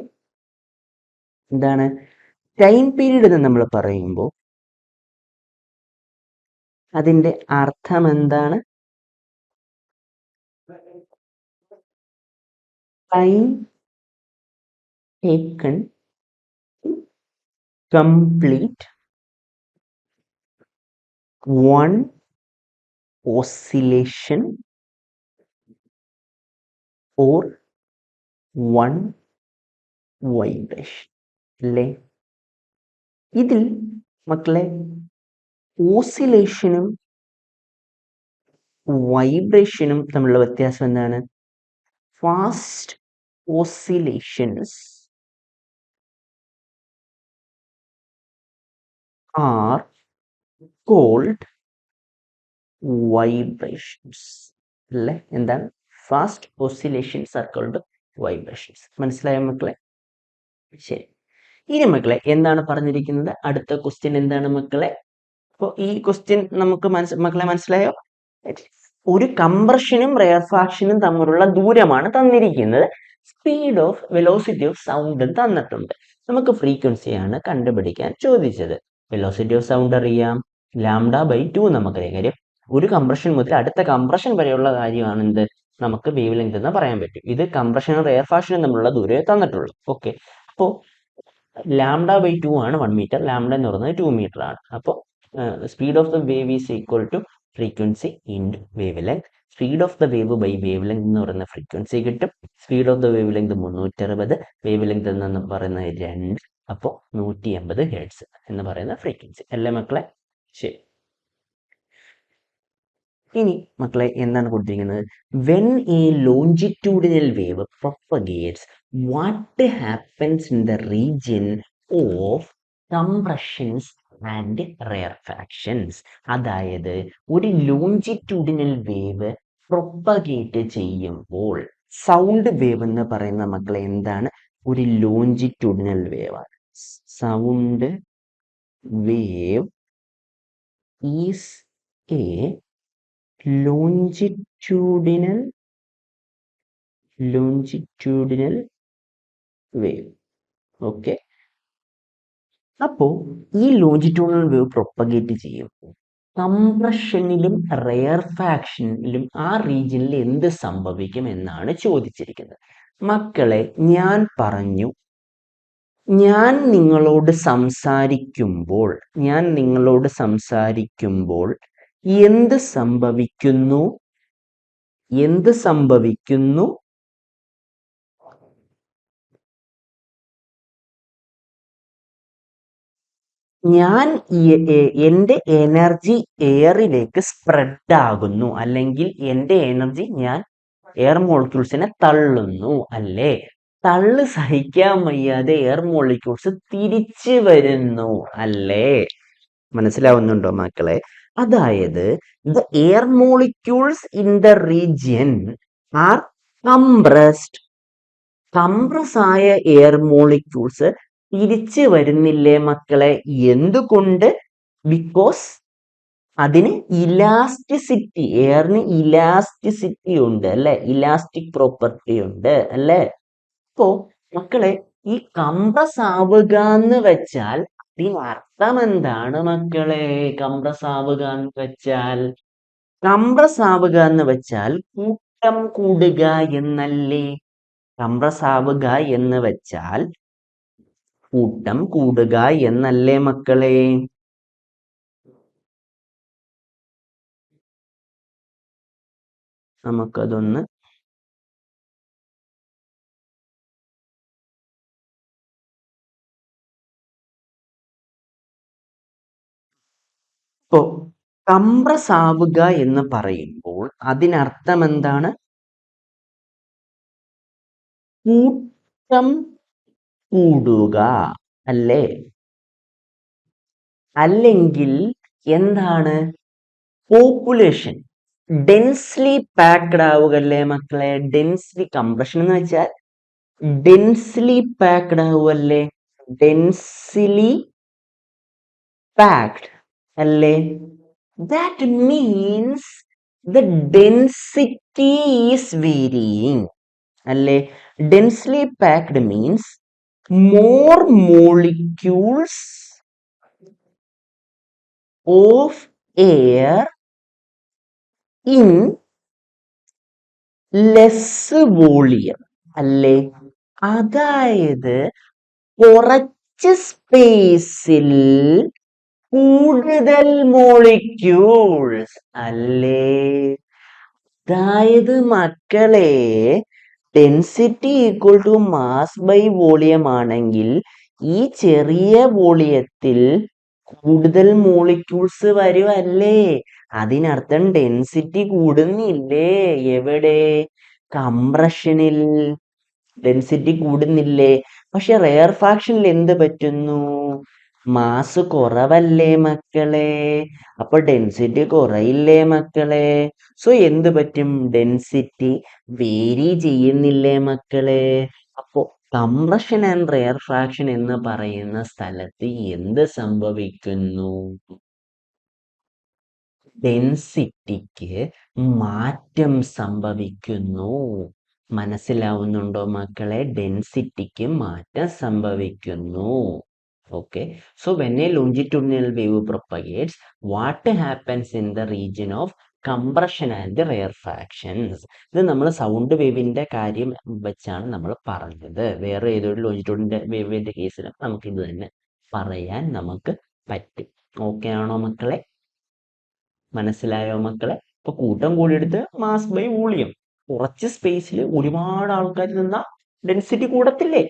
എന്താണ് ടൈം പീരീഡ് എന്ന് നമ്മൾ പറയുമ്പോൾ അതിന്റെ അർത്ഥം എന്താണ്? Time taken complete one oscillation or one vibration. അല്ലേ? ഇതിൽ മക്കളെ ഓസിലേഷനും വൈബ്രേഷനും തമ്മിലുള്ള വ്യത്യാസം എന്താണ്? Fast oscillations are called vibrations. അല്ലേ? എന്താണ്? Fast oscillations are called vibrations. മനസ്സിലായോ മക്കളെ? ശരി. ഇനി മക്കളെ എന്താണ് പറഞ്ഞിരിക്കുന്നത്? അടുത്ത ക്വസ്റ്റ്യൻ എന്താണ് മക്കളെ? അപ്പോൾ ഈ ക്വസ്റ്റ്യൻ നമുക്ക് മക്കളെ മനസ്സിലായോ? ഒരു കംപ്രഷനും റെയർഫാക്ഷനും തമ്മിലുള്ള ദൂരമാണ് തന്നിരിക്കുന്നത്. സ്പീഡ് ഓഫ് വെലോസിറ്റി ഓഫ് സൗണ്ടും തന്നിട്ടുണ്ട്. നമുക്ക് ഫ്രീക്വൻസിയാണ് കണ്ടുപിടിക്കാൻ ചോദിച്ചത്. വെലോസിറ്റി ഓഫ് സൗണ്ട് അറിയാം, λ/2 നമുക്കറിയാം. കാര്യം ഒരു കംപ്രഷൻ മുതൽ അടുത്ത കംപ്രഷൻ വരെയുള്ള കാര്യമാണ് എന്ത് നമുക്ക് വേവ് ലെങ്ത് എന്ന് പറയാൻ പറ്റും. ഇത് കംപ്രഷനും റെയർഫാക്ഷനും തമ്മിലുള്ള ദൂരമേ തന്നിട്ടുള്ളൂ. ഓക്കെ. അപ്പോൾ λ/2 ആണ് 1 മീറ്റർ. λ എന്ന് പറയുന്നത് 2 മീറ്റർ ആണ്. അപ്പോൾ speed of the wave is equal to frequency into wave length. Speed of the wave by wave length എന്ന് പറയുന്ന ഫ്രീക്വൻസി കിട്ടും. Speed of the wave length 360, wave length എന്ന് പറയുന്നത് 2, അപ്പോൾ 180 ഹെർട്സ് എന്ന് പറയുന്ന ഫ്രീക്വൻസി. അല്ലേ മക്കളെ? ശരി. ഇനി മക്കളെ എന്താണ് കൊടുത്തിരിക്കുന്നത്? When a longitudinal wave propagates, what happens in the region of compressions and rarefactions. അതായത് ഒരു ലോഞ്ചിറ്റ്യൂഡിനൽ വേവ് പ്രൊപ്പഗേറ്റ് ചെയ്യുമ്പോൾ, സൗണ്ട് വേവ് എന്ന് പറയുന്ന മക്കളെ എന്താണ്? ഒരു ലോഞ്ചിറ്റ്യൂഡിനൽ വേവ് ആണ്. Sound wave is a longitudinal wave. Okay. അപ്പോ ഈ ലോഞ്ചിറ്റ്യൂഡിനൽ വേവ് പ്രൊപ്പഗേറ്റ് ചെയ്യുമ്പോൾ കംപ്രഷനിലും റെയർഫാക്ഷനിലും ആ റീജിയനിൽ എന്ത് സംഭവിക്കും എന്നാണ് ചോദിച്ചിരിക്കുന്നത്. മക്കളെ ഞാൻ പറഞ്ഞു, ഞാൻ നിങ്ങളോട് സംസാരിക്കുമ്പോൾ എന്ത് സംഭവിക്കുന്നു? ഞാൻ എൻ്റെ എനർജി എയറിലേക്ക് സ്പ്രെഡ് ആകുന്നു, അല്ലെങ്കിൽ എൻ്റെ എനർജി ഞാൻ എയർ മോളിക്യൂൾസിനെ തള്ളുന്നു. അല്ലേ? തള്ള് സഹിക്കാൻ വയ്യാതെ എയർ മോളിക്യൂൾസ് തിരിച്ചു വരുന്നു അല്ലേ? മനസ്സിലാവുന്നുണ്ടോ മക്കളെ? അതായത് the air molecules in the region are compressed. Compress ആയ എയർ മോളിക്യൂൾസ് തിരിച്ചു വരുന്നില്ലേ മക്കളെ? എന്തുകൊണ്ട്? ബിക്കോസ് അതിന് ഇലാസ്റ്റിസിറ്റി, എയറിന് ഇലാസ്റ്റിസിറ്റി ഉണ്ട് അല്ലെ, ഇലാസ്റ്റിക് പ്രോപ്പർട്ടി ഉണ്ട് അല്ലെ. അപ്പോ മക്കളെ ഈ കംപ്രസ് ആവുക എന്ന് വെച്ചാൽ അതിനർത്ഥം എന്താണ് മക്കളെ? കംപ്രസ് ആവുക എന്ന് വെച്ചാൽ, കംപ്രസ് ആവുക എന്ന് വെച്ചാൽ കൂട്ടം കൂടുക എന്നല്ലേ? കംപ്രസ് ആവുക എന്ന് വെച്ചാൽ കൂട്ടം കൂടുക എന്നല്ലേ മക്കളെ? നമുക്കതൊന്ന് ഇപ്പോ കംപ്രസ് ആവുക എന്ന് പറയുമ്പോൾ അതിനർത്ഥം എന്താണ്? കൂട്ടം കൂടുക അല്ലേ? അല്ലെങ്കിൽ എന്താണ്? പോപ്പുലേഷൻ ഡെൻസ്ലി പാക്ഡ് ആവുക അല്ലേ മക്കളെ? ഡെൻസ്ലി, കംപ്രഷൻ എന്ന് വെച്ചാൽ ഡെൻസ്ലി പാക്ഡ് ആവുകയല്ലേ? ഡെൻസ്ലി പാക്ഡ് അല്ലേ? That means the density is varying അല്ലേ? Densely packed means more molecules of air in less volume അല്ലേ? അതായത് കുറച്ച് സ്പേസിൽ കൂടുതൽ മോളിക്യൂൾസ് അല്ലേ? അതായത് മക്കളെ density equal to mass by volume ആണെങ്കിൽ ഈ ചെറിയ വോളിയത്തിൽ കൂടുതൽ മോളിക്യൂൾസ് വരുമല്ലേ? അതിനർത്ഥം ഡെൻസിറ്റി കൂടുന്നില്ലേ? എവിടെ? കംപ്രഷനിൽ ഡെൻസിറ്റി കൂടുന്നില്ലേ? പക്ഷെ റെയർ ഫാക്ഷനിൽ എന്ത് പറ്റുന്നു? മാസ് കുറവല്ലേ മക്കളെ? അപ്പൊ ഡെൻസിറ്റി കുറയില്ലേ മക്കളെ? സോ എന്ത് പറ്റും? ഡെൻസിറ്റി വേരി ചെയ്യുന്നില്ലേ മക്കളെ? അപ്പോ കംപ്രഷൻ ആൻഡ് റെയർ ഫ്രാക്ഷൻ എന്ന് പറയുന്ന സ്ഥലത്ത് എന്ത് സംഭവിക്കുന്നു? ഡെൻസിറ്റിക്ക് മാറ്റം സംഭവിക്കുന്നു. മനസ്സിലാവുന്നുണ്ടോ മക്കളെ? ഡെൻസിറ്റിക്ക് മാറ്റം സംഭവിക്കുന്നു. Okay, so when a longitudinal wave propagates, what happens in the region of compression and rarefactions? ഇത് നമ്മൾ സൗണ്ട് വേവിന്റെ കാര്യം വെച്ചാണ് നമ്മൾ പറഞ്ഞത്. വേറെ ഏതൊരു ലോഞ്ചിറ്റ്യൂഡിന്റെ വേവിന്റെ കേസിലും നമുക്ക് ഇത് തന്നെ പറയാൻ നമുക്ക് പറ്റും. ഓക്കെ ആണോ മക്കളെ? മനസ്സിലായോ മക്കളെ? ഇപ്പൊ കൂട്ടം കൂടിയെടുത്ത് മാസ് ബൈ വോളിയം, കുറച്ച് സ്പേസിൽ ഒരുപാട് ആൾക്കാർ നിന്ന ഡെൻസിറ്റി കൂടത്തില്ലേ?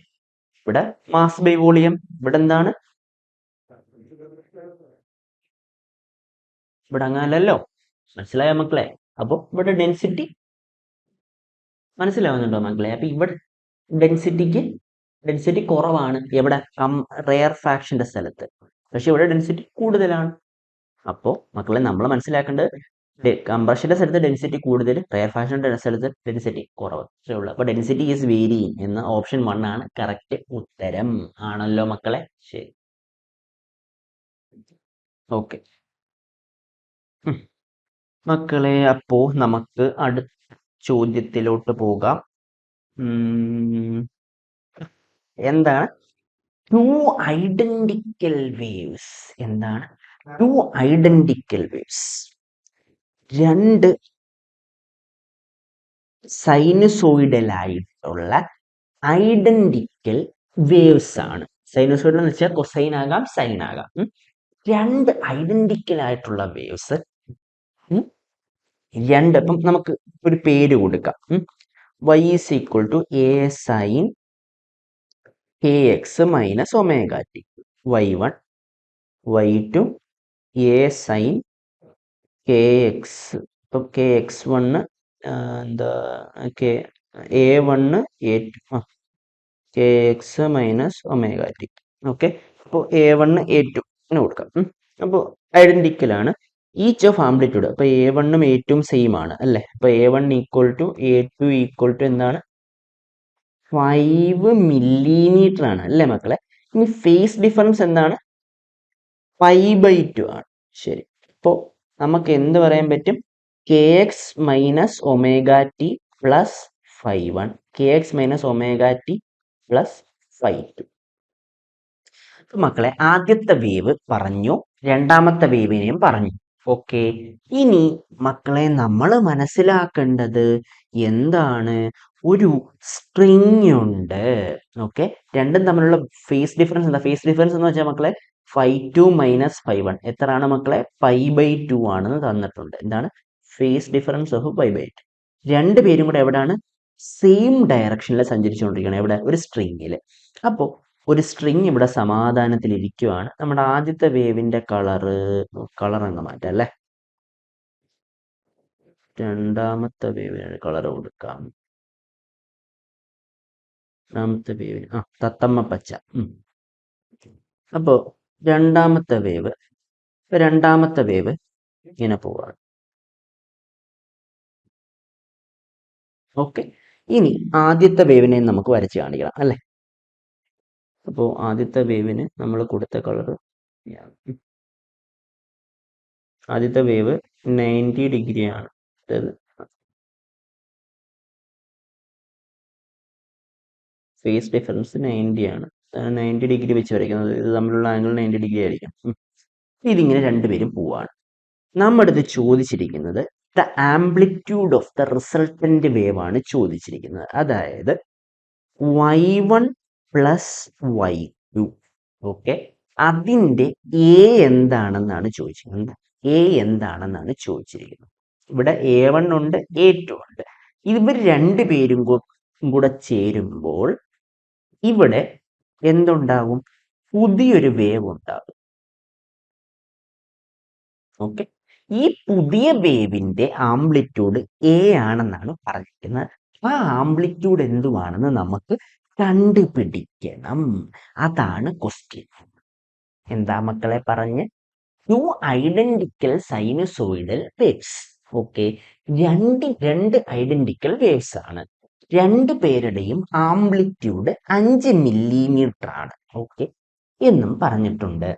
ഇവിടെ മാസ് ബൈ വോളിയം, ഇവിടെ എന്താണ്? ഇവിടെ അങ്ങനല്ലോ. മനസ്സിലായോ മക്കളെ? അപ്പൊ ഇവിടെ ഡെൻസിറ്റി മനസ്സിലാവുന്നുണ്ടോ മക്കളെ? അപ്പൊ ഇവിടെ ഡെൻസിറ്റി കുറവാണ്. എവിടെ? റെയർ ഫ്രാക്ഷന്റെ സ്ഥലത്ത്. പക്ഷെ ഇവിടെ ഡെൻസിറ്റി കൂടുതലാണ്. അപ്പോ മക്കളെ നമ്മൾ മനസ്സിലാക്കേണ്ടത് കംപ്രഷന്റെ സ്ഥലത്ത് ഡെൻസിറ്റി കൂടുതൽ, റെയർ ഫ്രാക്ഷന്റെ സ്ഥലത്ത് ഡെൻസിറ്റി കുറവ്. അത്രേ ഉള്ളൂ. അപ്പൊ ഡെൻസിറ്റി ഈസ് വേരിയിങ് എന്ന ഓപ്ഷൻ 1 ആണ് കറക്റ്റ് ഉത്തരം. ആണല്ലോ മക്കളെ? ശരി, ഓക്കെ മക്കളെ. അപ്പോ നമുക്ക് അടുത്ത ചോദ്യത്തിലോട്ട് പോകാം. എന്താണ് ടു ഐഡന്റിക്കൽ വേവ്സ്? എന്താണ് ടു ഐഡന്റിക്കൽ വേവ്സ്? രണ്ട് സൈനുസോയിഡൽ ആയിട്ടുള്ള ഐഡന്റിക്കൽ വേവ്സ് ആണ്. സൈനുസോയിഡൽ എന്ന് വെച്ചാൽ കൊസൈൻ ആകാം, സൈൻ ആകാം. രണ്ട് ഐഡന്റിക്കൽ ആയിട്ടുള്ള വേവ്സ്, രണ്ട്. അപ്പം നമുക്ക് ഒരു പേര് കൊടുക്കാം. y is equal to a sin kx minus omega t. y1 y2 a sin kx. ഇപ്പൊ kx1 എന്താ, a1 a2 K X minus omega T. Okay, അപ്പോൾ A1 A2 കൊടുക്കാം. അപ്പോൾ ഐഡന്റിക്കലാണ്. ഈച്ച് ഓഫ് ആംപ്ലിറ്റ്യൂഡ്, അപ്പോൾ A1ഉം A2ഉം സെയിം ആണ് അല്ലേ. അപ്പോൾ A1 equal to A2 equal to എന്താണ്, 5 മില്ലിമീറ്റർ ആണ് അല്ലേ മക്കളെ. ഇനി ഫേസ് ഡിഫറൻസ് എന്താണ്, 5/2 ആണ്. ശരി, അപ്പോൾ നമുക്ക് എന്ത് പറയാൻ പറ്റും, K X minus omega T plus 5/1, K X minus omega T plus 5/2. മക്കളെ ആദ്യത്തെ വേവ് പറഞ്ഞു, രണ്ടാമത്തെ വേവിനെയും പറഞ്ഞു. ഓക്കെ, ഇനി മക്കളെ നമ്മൾ മനസ്സിലാക്കേണ്ടത് എന്താണ്, ഒരു സ്ട്രിങ് ഉണ്ട്. ഓക്കെ, രണ്ടും തമ്മിലുള്ള ഫേസ് ഡിഫറൻസ് എന്താ, ഫേസ് ഡിഫറൻസ് എന്ന് വെച്ചാൽ മക്കളെ 5/2 മൈനസ് 5/1 എത്രയാണ് മക്കളെ, 5/2 ആണെന്ന് തന്നിട്ടുണ്ട്. എന്താണ് ഫേസ് ഡിഫറൻസ് ഓഫ് 5/2. രണ്ടുപേരും കൂടെ എവിടെയാണ്, സെയിം ഡയറക്ഷനിൽ സഞ്ചരിച്ചുകൊണ്ടിരിക്കുകയാണ്. എവിടെ, ഒരു സ്ട്രിങ്ങിൽ. അപ്പോൾ ഒരു സ്ട്രിങ് ഇവിടെ സമാധാനത്തിൽ ഇരിക്കുവാണ്. നമ്മുടെ ആദ്യത്തെ വേവിന്റെ കളർ അങ്ങ് മാറ്റാം അല്ലേ. രണ്ടാമത്തെ വേവിന് കളർ കൊടുക്കാം. രണ്ടാമത്തെ വേവിന് തത്തമ്മ പച്ച. അപ്പോൾ രണ്ടാമത്തെ വേവ് ഇങ്ങനെ പോവാണ്. ഓക്കെ, ഇനി ആദ്യത്തെ വേവിനെ നമുക്ക് വരച്ച് കാണിക്കണം അല്ലേ. അപ്പോൾ ആദ്യത്തെ വേവിന് നമ്മൾ കൊടുത്ത കളർ, ആദ്യത്തെ വേവ് 90 ഡിഗ്രി ആണ്. ഫേസ് ഡിഫറൻസ് 90 ആണ്. 90 ഡിഗ്രി വെച്ച് വരയ്ക്കുന്നത്, ഇത് തമ്മിലുള്ള ആംഗിൾ 90 ഡിഗ്രി ആയിരിക്കും. ഇതിങ്ങനെ രണ്ടുപേരും പോവാണ്. നമ്മുടെ അടുത്ത് ചോദിച്ചിരിക്കുന്നത് the amplitude of the resultant wave ആണ് ചോദിച്ചിരിക്കുന്നത്. അതായത് y1 പ്ലസ് y2. ഓക്കെ, അതിൻ്റെ എ എന്താണെന്നാണ് ചോദിച്ചിരിക്കുന്നത്. എ എന്താണെന്നാണ് ചോദിച്ചിരിക്കുന്നത്. ഇവിടെ A1 ഉണ്ട്, A2 ഉണ്ട്. ഇവർ രണ്ടുപേരും കൂടെ ചേരുമ്പോൾ ഇവിടെ എന്തുണ്ടാകും, പുതിയൊരു വേവ് ഉണ്ടാകും. ഓക്കെ, ഈ പുതിയ വേവിന്റെ ആംപ്ലിറ്റ്യൂഡ് എ ആണെന്നാണ് പറഞ്ഞിരിക്കുന്നത്. ആ ആംപ്ലിറ്റ്യൂഡ് എന്തുവാണെന്ന് നമുക്ക് കണ്ടുപിടിക്കണം. അതാണ് ക്വസ്റ്റ്യൻ. എന്താ മക്കളെ പറഞ്ഞ്, two identical sinusoidal waves. Okay, രണ്ട് ഐഡന്റിക്കൽ വേവ്സ് ആണ്. രണ്ടു പേരുടെയും ആംപ്ലിറ്റ്യൂഡ് 5 മില്ലിമീറ്റർ ആണ്. ഓക്കെ, എന്നും പറഞ്ഞിട്ടുണ്ട്.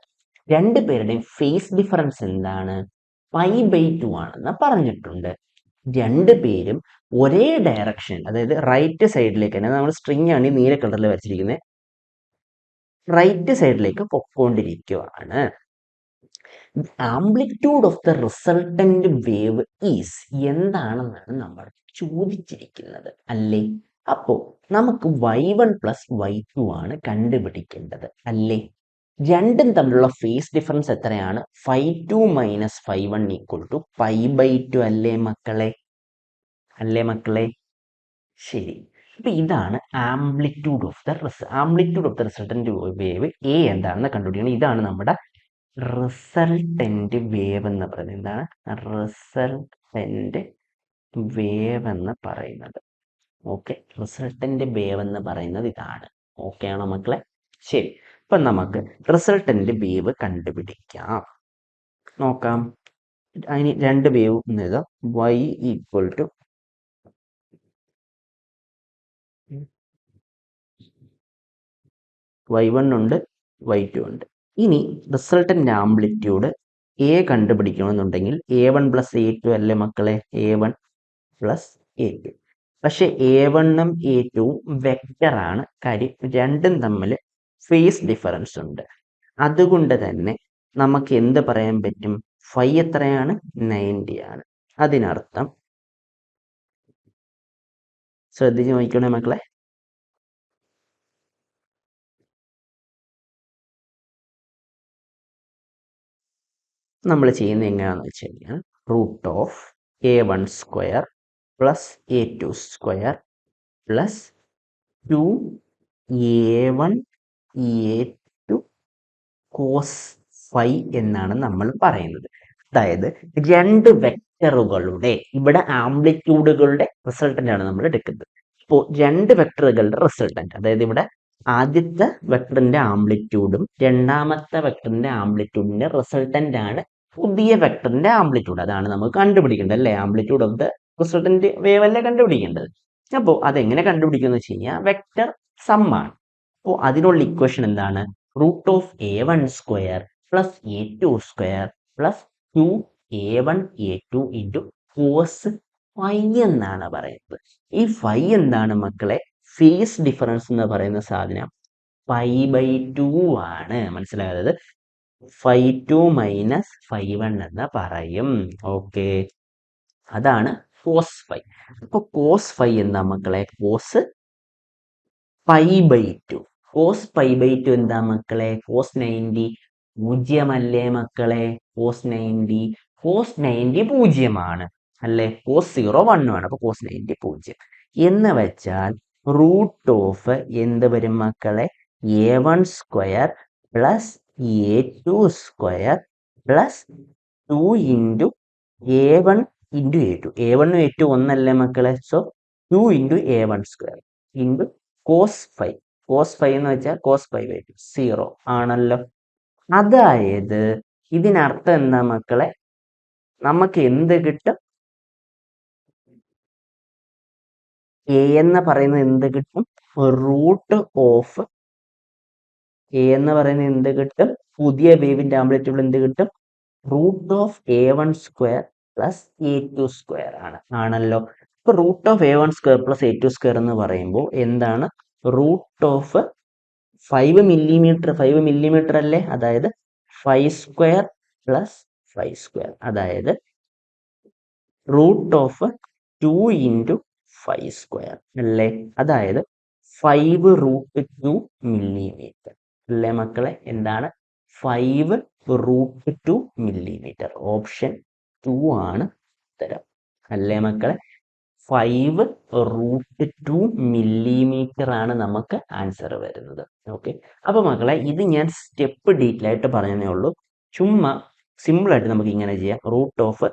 രണ്ടു പേരുടെയും ഫേസ് ഡിഫറൻസ് എന്താണ്, 5/2 ആണെന്ന് പറഞ്ഞിട്ടുണ്ട്. രണ്ടുപേരും ഒരേ ഡയറക്ഷൻ, അതായത് റൈറ്റ് സൈഡിലേക്ക് തന്നെ, നമ്മൾ സ്ട്രിങ് ആണ് ഈ നീല കളറിൽ വരച്ചിരിക്കുന്നത്, റൈറ്റ് സൈഡിലേക്ക് പൊക്കോണ്ടിരിക്കുകയാണ്. Amplitude of the resultant wave is എന്താണെന്നാണ് നമ്മൾ ചോദിച്ചിരിക്കുന്നത് അല്ലേ. അപ്പോ നമുക്ക് y1 പ്ലസ് y2 ആണ് കണ്ടുപിടിക്കേണ്ടത് അല്ലേ. രണ്ടും തമ്മിലുള്ള ഫേസ് ഡിഫറൻസ് എത്രയാണ്, 5/2 മൈനസ് 5/1 ഈക്വൽ ടു 5/2 അല്ലേ മക്കളെ. ശരി, അപ്പൊ ഇതാണ് amplitude of the resultant wave A എന്താണെന്ന് കണ്ടുപിടിക്കണം. ഇതാണ് നമ്മുടെ റിസൾട്ടന്റ് വേവ് എന്ന് പറയുന്നത്. എന്താണ് റിസൾട്ടന്റ് വേവ് എന്ന് പറയുന്നത്. ഓക്കെ, റിസൾട്ടന്റ് വേവ് എന്ന് പറയുന്നത് ഇതാണ്. ഓക്കെ ആണോ മക്കളെ. ശരി, അപ്പൊ നമുക്ക് റിസൾട്ടന്റ് വേവ് കണ്ടുപിടിക്കാം. നോക്കാം. അതിന് രണ്ട് വേവ് എഴുതാം. y ഈക്വൽ ടു y1 ഉണ്ട്, y2 ഉണ്ട്. ഇനി റിസൾട്ടന്റ് ആംപ്ലിറ്റ്യൂഡ് എ കണ്ടുപിടിക്കണമെന്നുണ്ടെങ്കിൽ A1 പ്ലസ് A2 അല്ലേ മക്കളെ, A1 പ്ലസ് A2. പക്ഷെ A1ഉം A2ഉം വെക്റ്റർ ആണ്. കാര്യം രണ്ടും തമ്മിൽ ഫേസ് ഡിഫറൻസ് ഉണ്ട്. അതുകൊണ്ട് തന്നെ നമുക്ക് എന്ത് പറയാൻ പറ്റും, ഫൈ എത്രയാണ്, 90 ആണ്. അതിനർത്ഥം, ശ്രദ്ധിച്ച് നോക്കിക്കോണേ മക്കളെ, നമ്മൾ ചെയ്യുന്നത് എങ്ങനെയാണെന്ന് വെച്ച് കഴിഞ്ഞാൽ root of A1 square plus A2 square plus 2A1 A2 cos phi എന്നാണ് നമ്മൾ പറയുന്നത്. അതായത് രണ്ട് വെക്ടറുകളുടെ, ഇവിടെ ആംപ്ലിറ്റ്യൂഡുകളുടെ റിസൾട്ടന്റ് ആണ് നമ്മൾ എടുക്കുന്നത്. ഇപ്പോൾ രണ്ട് വെക്ടറുകളുടെ റിസൾട്ടന്റ്, അതായത് ഇവിടെ ആദ്യത്തെ വെക്ടറിന്റെ ആംപ്ലിറ്റ്യൂഡും രണ്ടാമത്തെ വെക്ടറിന്റെ ആംപ്ലിറ്റ്യൂഡിന്റെ റിസൾട്ടന്റ് ആണ് പുതിയ വെക്ടറിന്റെ ആംപ്ലിറ്റ്യൂഡ്. അതാണ് നമുക്ക് കണ്ടുപിടിക്കേണ്ടത് അല്ലേ? Amplitude of the resultant wave അല്ലേ കണ്ടുപിടിക്കേണ്ടത്. അപ്പോൾ അതെങ്ങനെ കണ്ടുപിടിക്കുന്നു വെച്ച് കഴിഞ്ഞാൽ വെക്ടർ സം ആണ്. അപ്പോൾ അതിനുള്ള ഇക്വേഷൻ എന്താണ്? Root of a1² plus a2² plus 2a1 a2 into cos phi എന്നാണ് പറയുന്നത്. ഈ ഫൈ എന്താണ് മക്കളെ? ഫേസ് ഡിഫറൻസ് എന്ന് പറയുന്ന സാധനം π/2 ആണ്. മനസ്സിലായത്? φ2 മൈനസ് φ1 എന്ന് പറയും. ഓക്കെ, അതാണ് കോസ് ഫൈ. അപ്പൊ കോസ് ഫൈ എന്താ മക്കളെ? കോസ് π/2. കോസ് π/2 എന്താ മക്കളെ? കോസ് 90 പൂജ്യമല്ലേ മക്കളെ? കോസ് 90 പൂജ്യമാണ് അല്ലേ? കോസ് 0 1 ആണ്. അപ്പൊ കോസ് 90 പൂജ്യം എന്ന് വെച്ചാൽ റൂട്ട് ഓഫ് എന്ത് വരും മക്കളെ? a1² plus a2² plus 2 into a1 into a2. a1 a2 ഒന്നല്ലേ മക്കളെ? So 2 into a1² into cos phi. Cos phi എന്ന് വെച്ചാൽ കോസ് π/2 0 ആണല്ലോ. അതായത് ഇതിനർത്ഥം എന്താ മക്കളെ? നമുക്ക് എന്ത് കിട്ടും? എ എന്ന് പറയുന്നത് എന്ത് കിട്ടും? റൂട്ട് ഓഫ് എ എന്ന് പറയുന്നത് എന്ത് കിട്ടും? പുതിയ വേവിന്റെ ആംപ്ലിറ്റ്യൂഡ് എന്ത് കിട്ടും? Root of a1² plus a2² ആണല്ലോ. ഇപ്പൊ root of a1² plus a2² എന്ന് പറയുമ്പോൾ എന്താണ്? റൂട്ട് ഓഫ് 5 മില്ലിമീറ്റർ അല്ലേ? അതായത് 5² പ്ലസ് 5², അതായത് റൂട്ട് ഓഫ് 2 ഇൻറ്റു 5² അല്ലേ? അതായത് 5√2 മില്ലിമീറ്റർ അല്ലേ മക്കളെ? എന്താണ്? 5√2 മില്ലിമീറ്റർ. ഓപ്ഷൻ 2 ആണ് ഉത്തരം അല്ലേ മക്കളെ? 5√2 മില്ലിമീറ്റർ ആണ് നമുക്ക് ആൻസർ വരുന്നത്. ഓക്കെ, അപ്പൊ മക്കളെ ഇത് ഞാൻ സ്റ്റെപ്പ് ഡീറ്റെയിൽ ആയിട്ട് പറഞ്ഞതേ ഉള്ളൂ. ചുമ്മാ സിമ്പിൾ ആയിട്ട് നമുക്ക് ഇങ്ങനെ ചെയ്യാം. Root of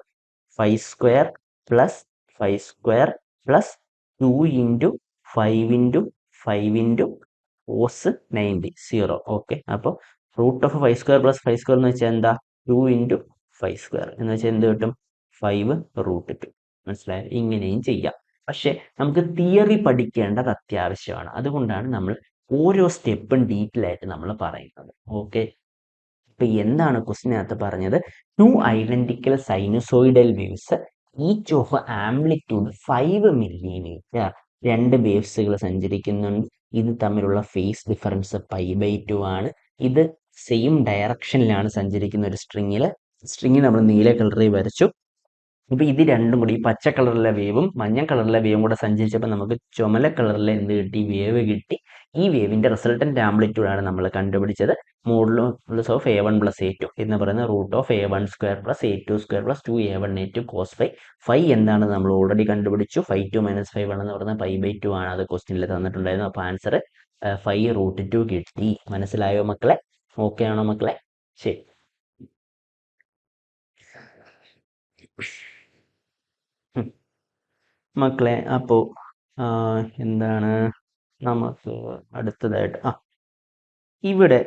5² plus 5² plus 2 into 5 into 5 into cos 90 0. Okay, അപ്പോൾ റൂട്ട് ഓഫ് 5² പ്ലസ് 5² എന്ന് വെച്ചാൽ എന്താ? 2 ഇൻറ്റു 5² എന്ന് വെച്ചാൽ എന്ത് കിട്ടും? 5√2. മനസ്സിലായോ? ഇങ്ങനെയും ചെയ്യാം. പക്ഷെ നമുക്ക് തിയറി പഠിക്കേണ്ടത് അത്യാവശ്യമാണ്. അതുകൊണ്ടാണ് നമ്മൾ ഓരോ സ്റ്റെപ്പും ഡീറ്റെയിൽ ആയിട്ട് നമ്മൾ പറയുന്നത്. ഓക്കെ, ഇപ്പൊ എന്താണ് ക്വസ്റ്റിനകത്ത് പറഞ്ഞത്? 2 identical sinusoidal waves each of amplitude 5 millimetre. രണ്ട് വേവ്സുകൾ സഞ്ചരിക്കുന്നുണ്ട്. ഇത് തമ്മിലുള്ള ഫേസ് ഡിഫറൻസ് π/2 ആണ്. ഇത് സെയിം ഡയറക്ഷനിലാണ് സഞ്ചരിക്കുന്ന ഒരു സ്ട്രിങ് നമ്മൾ നീല കളറിൽ വരച്ചു. ഇപ്പൊ ഇത് രണ്ടും കൂടി, ഈ പച്ച കളറിലെ വേവും മഞ്ഞ കളറിലെ വേവും കൂടെ സഞ്ചരിച്ചപ്പോൾ നമുക്ക് ചുമല കളറിലെ എന്ത് കിട്ടി? വേവ് കിട്ടി. ഈ വേവിന്റെ റിസൾട്ടന്റ് ആംപ്ലിറ്റ്യൂഡ് ആണ് നമ്മൾ കണ്ടുപിടിച്ചത്. Modulus of a1 plus a2 എന്ന് പറയുന്ന root of a1² plus a2² plus 2a1 a2 cos phi. Phi എന്താണ് നമ്മൾ ഓൾറെഡി കണ്ടുപിടിച്ചു. 5/2 മൈനസ് 5 എന്ന് പറയുന്നത് π/2 ആണ്. അത് ക്വസ്റ്റ്യനിൽ തന്നിട്ടുണ്ടായിരുന്നു. അപ്പൊ ആൻസർ 5√2 കിട്ടി. മനസ്സിലായോ മക്കളെ? ഓക്കെ ആണോ മക്കളെ? ശരി മക്കളെ, അപ്പോ എന്താണ് നമുക്ക് അടുത്തതായിട്ട് ഇവിടെ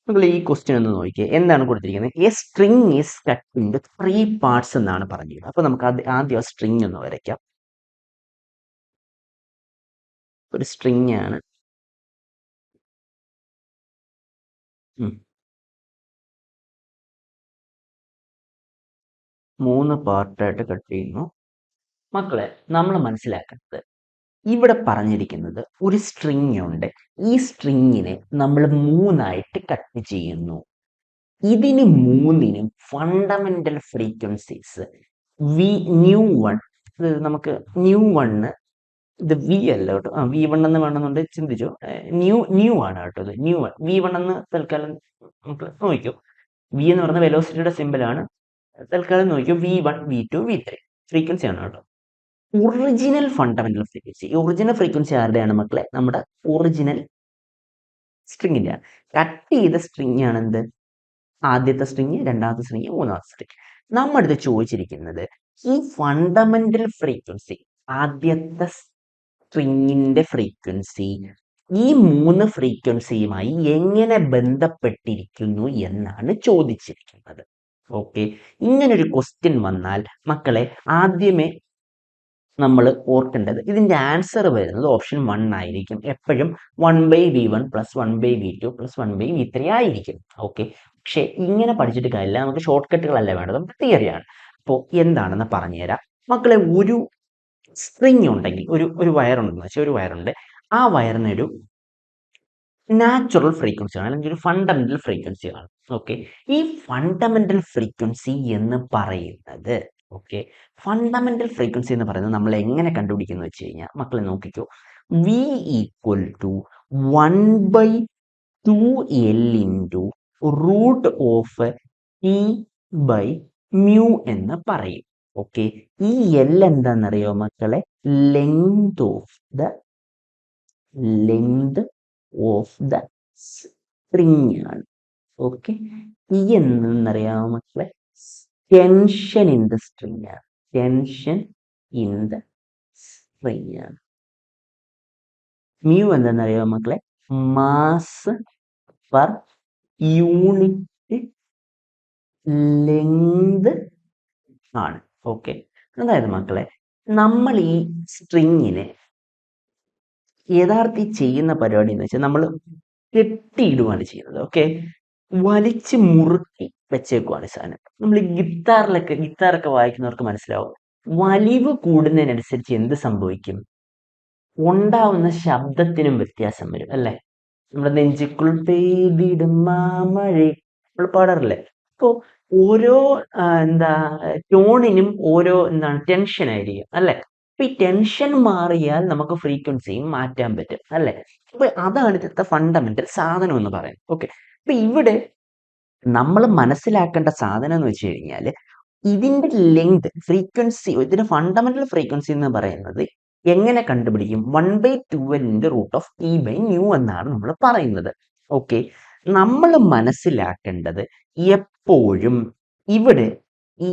നിങ്ങൾ ഈ ക്വസ്റ്റ്യൻ ഒന്ന് നോക്കിയേ. എന്താണ് കൊടുത്തിരിക്കുന്നത്? A string is cut into 3 parts എന്നാണ് പറഞ്ഞിരിക്കുന്നത്. അപ്പൊ നമുക്ക് ആദ്യം സ്ട്രിങ് ഒന്ന് വരയ്ക്കാം. ഒരു സ്ട്രിങ് ആണ്. 3 പാർട്ടായിട്ട് കട്ട് ചെയ്യുന്നു. മക്കളെ, നമ്മൾ മനസ്സിലാക്കുന്നത് ഇവിടെ പറഞ്ഞിരിക്കുന്നത് ഒരു സ്ട്രിങ് ഉണ്ട്. ഈ സ്ട്രിങ്ങിനെ നമ്മൾ 3ആയിട്ട് കട്ട് ചെയ്യുന്നു. ഇതിന് 3നും ഫണ്ടമെന്റൽ ഫ്രീക്വൻസീസ് ν1, നമുക്ക് ν1 ഇത് വി അല്ല കേട്ടോ. v1 എന്ന് വേണമെന്നുണ്ടെങ്കിൽ ചിന്തിച്ചു. ന്യൂ ആണ് കേട്ടോ. ഇത് ν1 v1 എന്ന് തൽക്കാലം നമുക്ക് നോക്കിയോ. വി എന്ന് പറയുന്ന വെലോസിറ്റിയുടെ സിമ്പിൾ ആണ്. തൽക്കാലം നോക്കിയോ. v1 v2 v3 ഫ്രീക്വൻസി ആണ് കേട്ടോ. Original fundamental frequency. ഈ ഒറിജിനൽ ഫ്രീക്വൻസി ആരുടെയാണ് മക്കളെ? നമ്മുടെ ഒറിജിനൽ സ്ട്രിങ്ങിന്റെ ആണ്. കട്ട് ചെയ്ത സ്ട്രിങ് ആണ് എന്ത്? ആദ്യത്തെ സ്ട്രിങ്, രണ്ടാമത്തെ സ്ട്രിങ്, മൂന്നാമത്തെ സ്ട്രിങ്. നമ്മുടെ അടുത്ത് ചോദിച്ചിരിക്കുന്നത് ഈ ഫണ്ടമെന്റൽ ഫ്രീക്വൻസി ആദ്യത്തെ സ്ട്രിങ്ങിന്റെ ഫ്രീക്വൻസി ഈ 3 ഫ്രീക്വൻസിയുമായി എങ്ങനെ ബന്ധപ്പെട്ടിരിക്കുന്നു എന്നാണ് ചോദിച്ചിരിക്കുന്നത്. ഓക്കെ, ഇങ്ങനൊരു ക്വസ്റ്റ്യൻ വന്നാൽ മക്കളെ ആദ്യമേ നമ്മൾ ഓർക്കേണ്ടത് ഇതിന്റെ ആൻസർ വരുന്നത് ഓപ്ഷൻ 1 ആയിരിക്കും. എപ്പോഴും 1/v1 plus 1/v2 plus 1/v3 ആയിരിക്കും. ഓക്കെ, പക്ഷെ ഇങ്ങനെ പഠിച്ചിട്ട് കാര്യമില്ല, നമുക്ക് ഷോർട്ട് കട്ടുകളല്ല വേണ്ടത്, നമുക്ക് തിയറിയാണ്. അപ്പോൾ എന്താണെന്ന് പറഞ്ഞുതരാം മക്കളെ. ഒരു സ്ട്രിങ് ഉണ്ടെങ്കിൽ, ഒരു വയറുണ്ടെന്ന് വെച്ചാൽ ഒരു വയറുണ്ട്, ആ വയറിനൊരു നാച്ചുറൽ ഫ്രീക്വൻസി ആണ് അല്ലെങ്കിൽ ഒരു ഫണ്ടമെന്റൽ ഫ്രീക്വൻസി ആണ്. ഓക്കെ, ഈ ഫണ്ടമെന്റൽ ഫ്രീക്വൻസി എന്ന് പറയുന്നത് ഫണ്ടമെന്റൽ ഫ്രീക്വൻസി എന്ന് പറയുന്നത് നമ്മൾ എങ്ങനെ കണ്ടുപിടിക്കുന്നു വെച്ച് കഴിഞ്ഞാൽ മക്കളെ നോക്കിക്കോ, v equal to 1/2L into root of T by mu എന്ന് പറയും. ഓക്കെ, ഈ എൽ എന്താണെന്നറിയോ മക്കളെ? ലെങ്ത് ഓഫ് ദ സ്ട്രിങ് ആണ്. ഓക്കെ, ഈ എന്നറിയാമോ മക്കളെ? ടെൻഷൻ ഇൻ ദ സ്ട്രിങ് ആണ്. മ്യൂ എന്താണെന്നറിയാമോ മക്കളെ? മാസ് പെർ യൂണിറ്റ് ലെങ്ത് ആണ്. ഓക്കെ, അതായത് മക്കളെ നമ്മൾ ഈ സ്ട്രിങ്ങിനെ യഥാർത്ഥത്തിൽ ചെയ്യുന്ന പരിപാടി എന്ന് വെച്ചാൽ നമ്മൾ കെട്ടിയിടുകയാണ് ചെയ്യുന്നത്. ഓക്കെ, വലിച്ചു മുറുക്കി വെച്ചേക്കുവാണ് സാധനം. നമ്മൾ ഈ ഗിത്താറൊക്കെ വായിക്കുന്നവർക്ക് മനസ്സിലാവും, വലിവ് കൂടുന്നതിനനുസരിച്ച് എന്ത് സംഭവിക്കും? ഉണ്ടാവുന്ന ശബ്ദത്തിനും വ്യത്യാസം വരും അല്ലെ? നമ്മുടെ നെഞ്ചിക്കുൾ പെയ്തിടും മാമഴേ നമ്മൾ പാടാറില്ലേ? അപ്പോൾ ഓരോ ടോണിനും ഓരോ ടെൻഷൻ ആയിരിക്കും അല്ലെ? അപ്പൊ ഈ ടെൻഷൻ മാറിയാൽ നമുക്ക് ഫ്രീക്വൻസിയും മാറ്റാൻ പറ്റും അല്ലെ? അപ്പൊ അതാണ് ഇന്നത്തെ ഫണ്ടമെന്റൽ സാധനം എന്ന് പറയുന്നത്. ഓക്കെ, അപ്പൊ ഇവിടെ നമ്മൾ മനസ്സിലാക്കേണ്ട സാധനം എന്ന് വെച്ച് കഴിഞ്ഞാൽ ഇതിന്റെ ലെങ്ത് ഫ്രീക്വൻസി, ഇതിന്റെ ഫണ്ടമെന്റൽ ഫ്രീക്വൻസി എന്ന് പറയുന്നത് എങ്ങനെ കണ്ടുപിടിക്കും? 1/2L root of T by nu എന്നാണ് നമ്മൾ പറയുന്നത്. ഓക്കെ, നമ്മൾ മനസ്സിലാക്കേണ്ടത് എപ്പോഴും ഇവിടെ ഈ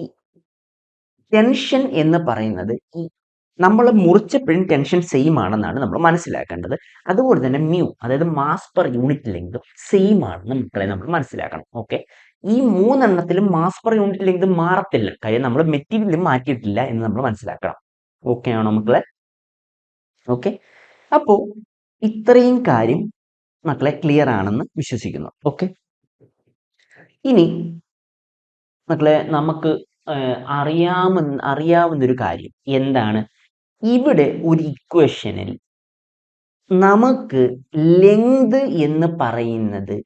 ടെൻഷൻ എന്ന് പറയുന്നത് ഈ നമ്മൾ മുറിച്ചപ്പോഴും ടെൻഷൻ സെയിം ആണെന്നാണ് നമ്മൾ മനസ്സിലാക്കേണ്ടത്. അതുപോലെ തന്നെ മ്യൂ, അതായത് mass per unit length same ആണെന്ന് മക്കളെ നമ്മൾ മനസ്സിലാക്കണം. ഓക്കെ, ഈ 3 മാസ് പെർ യൂണിറ്റ് ലെങ്ത് മാറത്തില്ല, കാര്യം നമ്മൾ മെറ്റീരിയലും മാറ്റിയിട്ടില്ല എന്ന് നമ്മൾ മനസ്സിലാക്കണം. ഓക്കെ ആണോ മക്കളെ? ഓക്കെ, അപ്പോ ഇത്രയും കാര്യം മക്കളെ ക്ലിയർ ആണെന്ന് വിശ്വസിക്കുന്നു. ഓക്കെ, ഇനി മക്കളെ നമുക്ക് അറിയാവുന്നൊരു കാര്യം എന്താണ്? ഇവിടെ ഒരു ഇക്വേഷനിൽ നമുക്ക് ലെങ്ത് എന്ന് പറയുന്നത്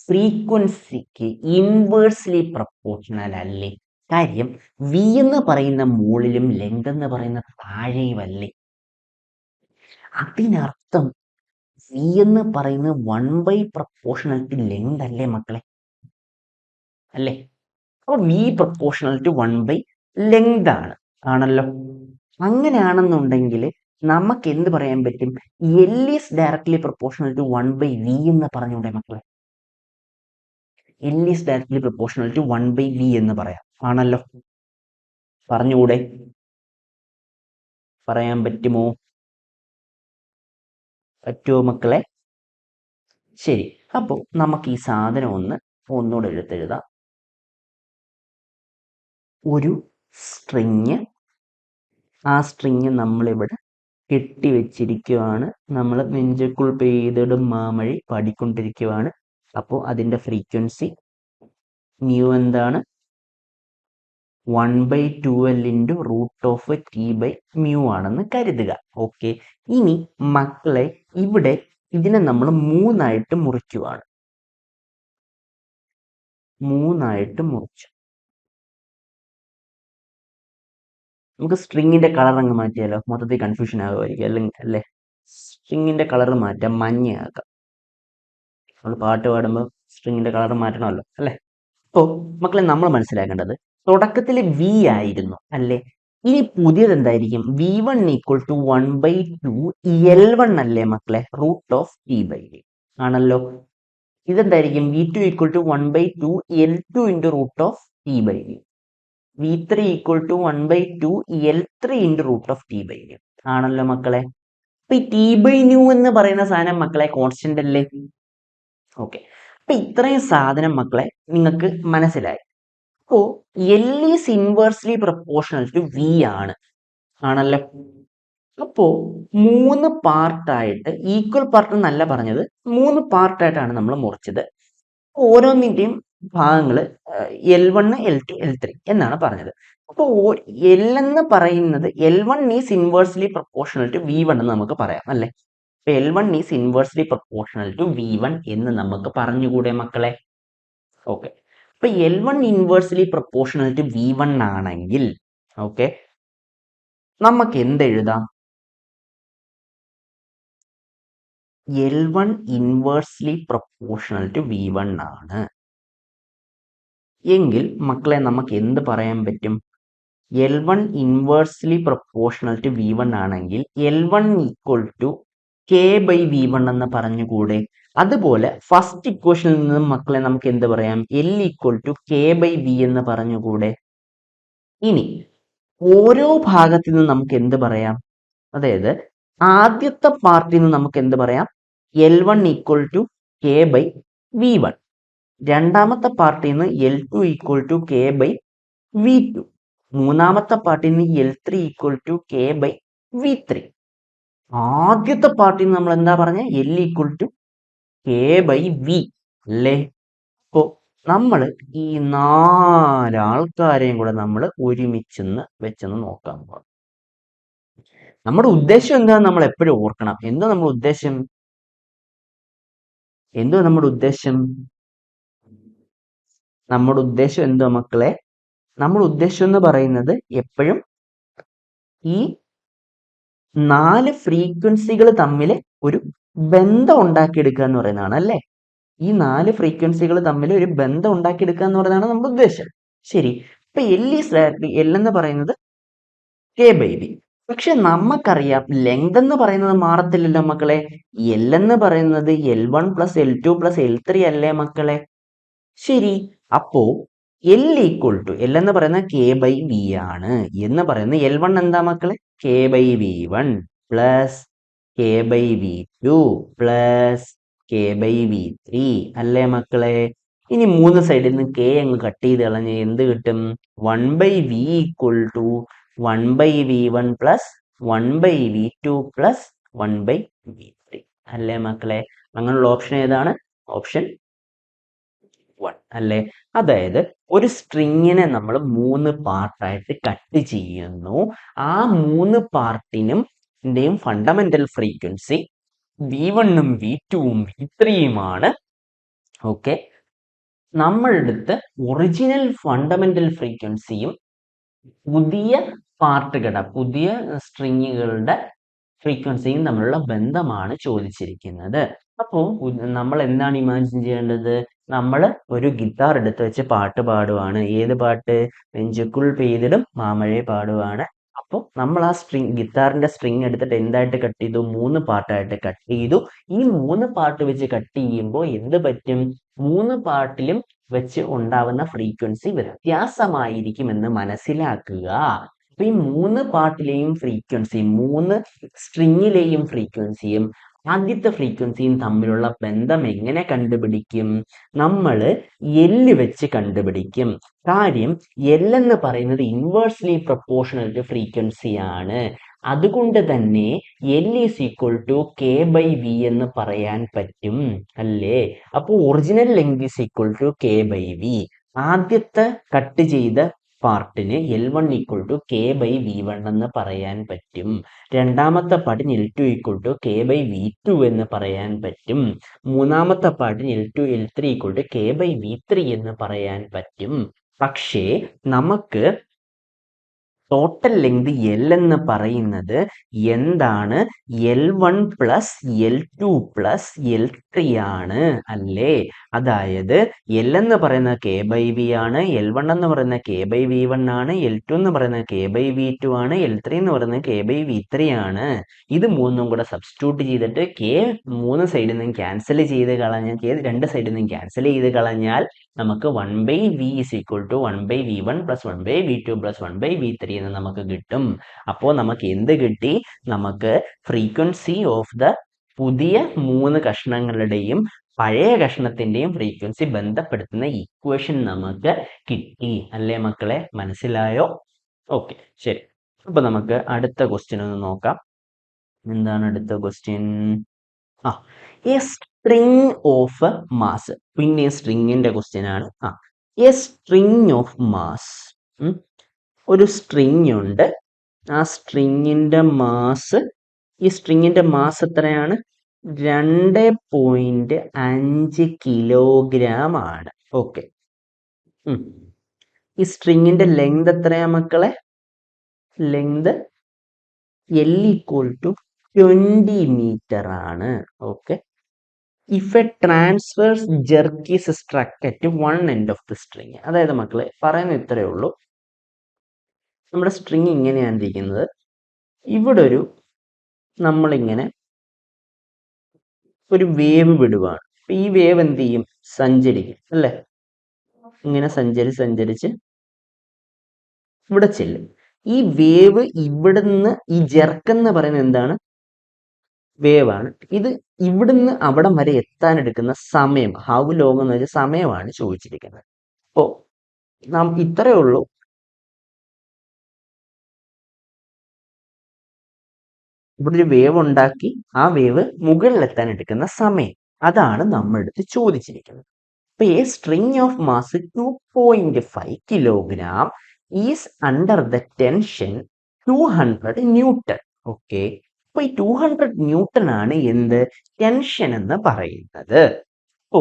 ഫ്രീക്വൻസിക്ക് ഇൻവേഴ്സ്ലി പ്രപ്പോർഷണൽ അല്ലേ? കാര്യം വി എന്ന് പറയുന്ന മുകളിലും ലെങ്ത് എന്ന് പറയുന്ന താഴെയും അല്ലേ? അതിനർത്ഥം വി എന്ന് പറയുന്നത് 1/പ്രപ്പോർഷണൽ ടു ലെങ്ത് അല്ലേ മക്കളെ? അല്ലേ? അപ്പൊ വി പ്രപ്പോർഷണൽ ടു 1/ലെങ്ത് ആണല്ലോ. അങ്ങനെയാണെന്നുണ്ടെങ്കിൽ നമുക്ക് എന്ത് പറയാൻ പറ്റും? L is directly proportional to 1/v എന്ന് പറഞ്ഞൂടെ മക്കളെ? L is directly proportional to 1/v എന്ന് പറയാം, ആണല്ലോ. പറഞ്ഞുകൂടെ? പറയാൻ പറ്റുമോ മക്കളെ? ശരി, അപ്പോൾ നമുക്ക് ഈ സാധനം ഒന്നുകൂടെ എടുത്തെഴുതാം. ഒരു സ്ട്രിങ്, ആ സ്ട്രിങ് നമ്മളിവിടെ കെട്ടിവെച്ചിരിക്കുകയാണ്. നമ്മൾ നെഞ്ചക്കുൾ പെയ്തിടും മാമഴി പാടിക്കൊണ്ടിരിക്കുകയാണ്. അപ്പോൾ അതിന്റെ ഫ്രീക്വൻസി മ്യൂ എന്താണ്? 1/2L into root of T by mu ആണെന്ന് കരുതുക. ഓക്കെ, ഇനി മക്കളെ ഇവിടെ ഇതിനെ നമ്മൾ 3 മുറിക്കുവാണ്. 3 മുറിച്ചു. നമുക്ക് സ്ട്രിങ്ങിന്റെ കളർ അങ്ങ് മാറ്റിയാലോ? മൊത്തത്തിൽ കൺഫ്യൂഷൻ ആകുമായിരിക്കും അല്ലേ? സ്ട്രിങ്ങിന്റെ കളർ മാറ്റാം, മഞ്ഞയാക്കാം. നമ്മൾ പാട്ട് പാടുമ്പോൾ സ്ട്രിങ്ങിന്റെ കളർ മാറ്റണമല്ലോ അല്ലേ? അപ്പോൾ മക്കളെ നമ്മൾ മനസ്സിലാക്കേണ്ടത് തുടക്കത്തിൽ വി ആയിരുന്നു അല്ലേ? ഇനി പുതിയത് എന്തായിരിക്കും? v1 ഈക്വൽ ടു 1/2L1 അല്ലേ മക്കളെ? Root of T by D ആണല്ലോ. ഇതെന്തായിരിക്കും? v2 equal to 1/2L2 into root of T by D. v3 equal to 1/2 L3 into root of T by nu ആണല്ലോ മക്കളെ. അപ്പൊ ഈ ടി ബൈ ന്യൂ എന്ന് പറയുന്ന സാധനം മക്കളെ കോൺസ്റ്റന്റ് അല്ലേ? ഓക്കെ, അപ്പൊ ഇത്രയും സാധനം മക്കളെ നിങ്ങൾക്ക് മനസ്സിലായി. അപ്പോ L is inversely proportional to V ആണല്ലോ. അപ്പോ 3 പാർട്ടായിട്ട്, ഈക്വൽ പാർട്ട് എന്നല്ല പറഞ്ഞത്, 3 പാർട്ടായിട്ടാണ് നമ്മൾ മുറിച്ചത്. ഓരോന്നിന്റെയും ഭാഗങ്ങൾ L1, L2, L3 എന്നാണ് പറഞ്ഞത്. അപ്പോൾ എൽ എന്ന് പറയുന്നത് L1 is inversely proportional to V1 എന്ന് നമുക്ക് പറയാം അല്ലെ. L1 is inversely proportional to V1 എന്ന് നമുക്ക് പറഞ്ഞുകൂടെ മക്കളെ? ഓക്കെ, അപ്പൊ L1 inversely proportional to V1 ആണെങ്കിൽ ഓക്കെ, നമുക്ക് എന്തെഴുതാം? L1 inversely proportional to V1 ആണ് എങ്കിൽ മക്കളെ നമുക്ക് എന്ത് പറയാൻ പറ്റും? L1 inversely proportional to V1 ആണെങ്കിൽ L1 equal to K by V1 എന്ന് പറഞ്ഞുകൂടെ? അതുപോലെ ഫസ്റ്റ് ഇക്വേഷനിൽ നിന്നും മക്കളെ നമുക്ക് എന്ത് പറയാം? L equal to K by V എന്ന് പറഞ്ഞുകൂടെ? ഇനി ഓരോ ഭാഗത്തു നിന്നും നമുക്ക് എന്ത് പറയാം? അതായത് ആദ്യത്തെ പാർട്ടിൽ നിന്ന് നമുക്ക് എന്ത് പറയാം? L1 equal to K by V1. രണ്ടാമത്തെ പാർട്ടിൽ നിന്ന് L2 equal to K by V2. മൂന്നാമത്തെ പാർട്ടിൽ നിന്ന് L3 equal to K by V3. ആദ്യത്തെ പാർട്ടിൽ നിന്ന് നമ്മൾ എന്താ പറഞ്ഞ? L equal to K by V അല്ലേ. അപ്പോ നമ്മൾ ഈ 4 ആൾക്കാരെയും കൂടെ നമ്മൾ ഒരുമിച്ചെന്ന് വെച്ചെന്ന് നോക്കാൻ പോകും. നമ്മുടെ ഉദ്ദേശം എന്താ നമ്മൾ എപ്പോഴും ഓർക്കണം. എന്താ നമ്മുടെ ഉദ്ദേശം? എന്തോ നമ്മുടെ ഉദ്ദേശം? നമ്മുടെ ഉദ്ദേശം എന്തോ മക്കളെ? നമ്മുടെ ഉദ്ദേശം എന്ന് പറയുന്നത് എപ്പോഴും ഈ 4 ഫ്രീക്വൻസികൾ തമ്മിൽ ഒരു ബന്ധം ഉണ്ടാക്കിയെടുക്കുക എന്ന് പറയുന്നതാണ് അല്ലേ. ഈ 4 ഫ്രീക്വൻസികൾ തമ്മിൽ ഒരു ബന്ധം ഉണ്ടാക്കിയെടുക്കുക എന്ന് പറയുന്നതാണ് നമ്മുടെ ഉദ്ദേശം. ശരി, ഇപ്പൊ എൽ എന്ന് പറയുന്നത് K ബൈ വി. പക്ഷെ നമുക്കറിയാം ലെങ്ത് എന്ന് പറയുന്നത് മാറത്തില്ലല്ലോ മക്കളെ. എൽ എന്ന് പറയുന്നത് L1 plus L2 plus L3 അല്ലേ മക്കളെ. ശരി, അപ്പോ എൽ ഈക്വൽ ടു, എൽ എന്ന് പറയുന്നത് K ബൈ വി ആണ് എന്ന് പറയുന്നത് L1 എന്താ മക്കളെ? K by V1 plus K by V2 plus K by V3 അല്ലേ മക്കളെ. ഇനി 3 സൈഡിൽ നിന്ന് K അങ്ങ് കട്ട് ചെയ്ത് കളഞ്ഞ് എന്ത് കിട്ടും? 1 by V equal to 1 by V1 plus 1 by V2 plus 1 by V3 അല്ലേ മക്കളെ. അങ്ങനെയുള്ള ഓപ്ഷൻ ഏതാണ്? ഓപ്ഷൻ 1 അല്ലേ. അതായത് ഒരു സ്ട്രിങ്ങിനെ നമ്മൾ 3 പാർട്ടായിട്ട് കട്ട് ചെയ്യുന്നു. ആ 3 പാർട്ടിനും ഫണ്ടമെന്റൽ ഫ്രീക്വൻസി V1ഉം V2ഉം V3യുമാണ്. ഓക്കെ, നമ്മളെടുത്ത് ഒറിജിനൽ ഫണ്ടമെന്റൽ ഫ്രീക്വൻസിയും പുതിയ പാർട്ടുകളുടെ, പുതിയ സ്ട്രിങ്ങുകളുടെ ഫ്രീക്വൻസിയും തമ്മിലുള്ള ബന്ധമാണ് ചോദിച്ചിരിക്കുന്നത്. അപ്പോൾ നമ്മൾ എന്താണ് ഇമാജിൻ ചെയ്യേണ്ടത്? നമ്മൾ ഒരു ഗിറ്റാർ എടുത്ത് വെച്ച് പാട്ട് പാടുവാണ്. ഏത് പാട്ട്? നെഞ്ചുക്കുൾ പെയ്തിടും മാമഴയെ പാടുവാണ്. അപ്പോൾ നമ്മൾ ആ ഗിറ്റാറിന്റെ സ്ട്രിങ് എടുത്തിട്ട് എന്തായിട്ട് കട്ട് ചെയ്തു? 3 പാർട്ടായിട്ട് കട്ട് ചെയ്തു. ഈ 3 പാർട്ട് വെച്ച് കട്ട് ചെയ്യുമ്പോൾ എന്ത് പറ്റും? 3 പാർട്ടിലും വെച്ച് ഉണ്ടാവുന്ന ഫ്രീക്വൻസി വ്യത്യാസമായിരിക്കും എന്ന് മനസ്സിലാക്കുക. അപ്പൊ ഈ 3 പാർട്ടിലെയും ഫ്രീക്വൻസി, 3 സ്ട്രിങ്ങിലെയും ഫ്രീക്വൻസിയും ആദ്യത്തെ ഫ്രീക്വൻസിയും തമ്മിലുള്ള ബന്ധം എങ്ങനെ കണ്ടുപിടിക്കും? നമ്മൾ എല്ല് വെച്ച് കണ്ടുപിടിക്കും. കാര്യം എൽ എന്ന് പറയുന്നത് ഇൻവേഴ്സ്ലി പ്രൊപ്പോർഷണൽ ടു ഫ്രീക്വൻസി ആണ്. അതുകൊണ്ട് തന്നെ L is equal to K by V എന്ന് പറയാൻ പറ്റും അല്ലേ. അപ്പോൾ original length is equal to K by V. ആദ്യത്തെ കട്ട് ചെയ്ത പാർട്ടിന് L1 equal to K by V1 എന്ന് പറയാൻ പറ്റും. രണ്ടാമത്തെ പാർട്ടിന് L2 equal to K by V2 എന്ന് പറയാൻ പറ്റും. മൂന്നാമത്തെ പാർട്ടിന് L2 L3 equal to K by V3 എന്ന് പറയാൻ പറ്റും. പക്ഷേ നമുക്ക് ടോട്ടൽ ലെങ്ത് എൽ എന്ന് പറയുന്നത് എന്താണ്? L1 plus L2 plus L3 ആണ് അല്ലേ. അതായത് എൽ എന്ന് പറയുന്നത് K ബൈ വി ആണ്, L1 എന്ന് പറയുന്നത് K ബൈ V1 ആണ്, L2 എന്ന് പറയുന്നത് K ബൈ V2 ആണ്, L3 എന്ന് പറയുന്നത് K ബൈ V3 ആണ്. ഇത് മൂന്നും കൂടെ സബ്സ്റ്റിറ്റ്യൂട്ട് ചെയ്തിട്ട് K 3 സൈഡിൽ നിന്നും ക്യാൻസൽ ചെയ്ത് കളഞ്ഞാൽ, K 2 സൈഡിൽ നിന്നും ക്യാൻസൽ ചെയ്ത് കളഞ്ഞാൽ നമുക്ക് 1/v is equal to 1/v1 plus 1/v2 plus 1/v3 എന്ന് നമുക്ക് കിട്ടും. അപ്പോൾ നമുക്ക് എന്ത് കിട്ടി? നമുക്ക് ഫ്രീക്വൻസി ഓഫ് ദ പുതിയ 3 കഷ്ണങ്ങളുടെയും പഴയ കഷ്ണത്തിന്റെയും ഫ്രീക്വൻസി ബന്ധപ്പെടുത്തുന്ന ഇക്വേഷൻ നമുക്ക് കിട്ടി. അല്ലേ മക്കളെ? മനസ്സിലായോ? ഓക്കെ, ശരി. അപ്പൊ നമുക്ക് അടുത്ത ക്വസ്റ്റ്യൻ ഒന്ന് നോക്കാം. എന്താണ് അടുത്ത question? A string of mass. പിന്നെ സ്ട്രിങ്ങിന്റെ ക്വസ്റ്റ്യൻ ആണ്. A string of mass. ഒരു സ്ട്രിങ് ഉണ്ട്. ആ സ്ട്രിങ്ങിന്റെ മാസ്, ഈ സ്ട്രിങ്ങിന്റെ മാസ് എത്രയാണ്? 2.5 കിലോഗ്രാം ആണ്. ഓക്കെ. ഈ സ്ട്രിങ്ങിന്റെ ലെങ്ത് എത്രയാ മക്കളെ? ലെങ്ത് L = 20 മീറ്റർ ആണ്. Okay. If A transverse jerk is സ്ട്രക്ക് at one end of the string. അതായത് മക്കളെ പറയുന്നത് ഇത്രയേ ഉള്ളൂ. നമ്മുടെ സ്ട്രിങ് ഇങ്ങനെയാണ് ഇരിക്കുന്നത്. ഇവിടെ നമ്മളിങ്ങനെ ഒരു വേവ് വിടുവാണ്. ഈ വേവ് എന്ത് ചെയ്യും? സഞ്ചരിക്കും അല്ലേ? ഇങ്ങനെ സഞ്ചരിച്ച് ഇവിടെ ചെല്ലും. ഈ വേവ് ഇവിടുന്ന്, ഈ ജെർക്ക് എന്ന് പറയുന്നത് എന്താണ്? വേവാണ്. ഇത് ഇവിടുന്ന് അവിടം വരെ എത്താൻ എടുക്കുന്ന സമയം, ഹൗ ലോങ് എന്ന് വെച്ചാൽ സമയമാണ് ചോദിച്ചിരിക്കുന്നത്. അപ്പോ നാം ഇത്രയേ ഉള്ളൂ. ഇവിടെ ഒരു വേവ് ഉണ്ടാക്കി ആ വേവ് മുകളിലെത്താൻ എടുക്കുന്ന സമയം, അതാണ് നമ്മളെടുത്ത് ചോദിച്ചിരിക്കുന്നത്. അപ്പൊ A string of mass 2.5 kilogram is under the tension 200 newton. Okay. അപ്പൊ ഈ 200 ന്യൂട്ടൺ ആണ് എന്ത്? ടെൻഷൻ എന്ന് പറയുന്നത്. അപ്പോ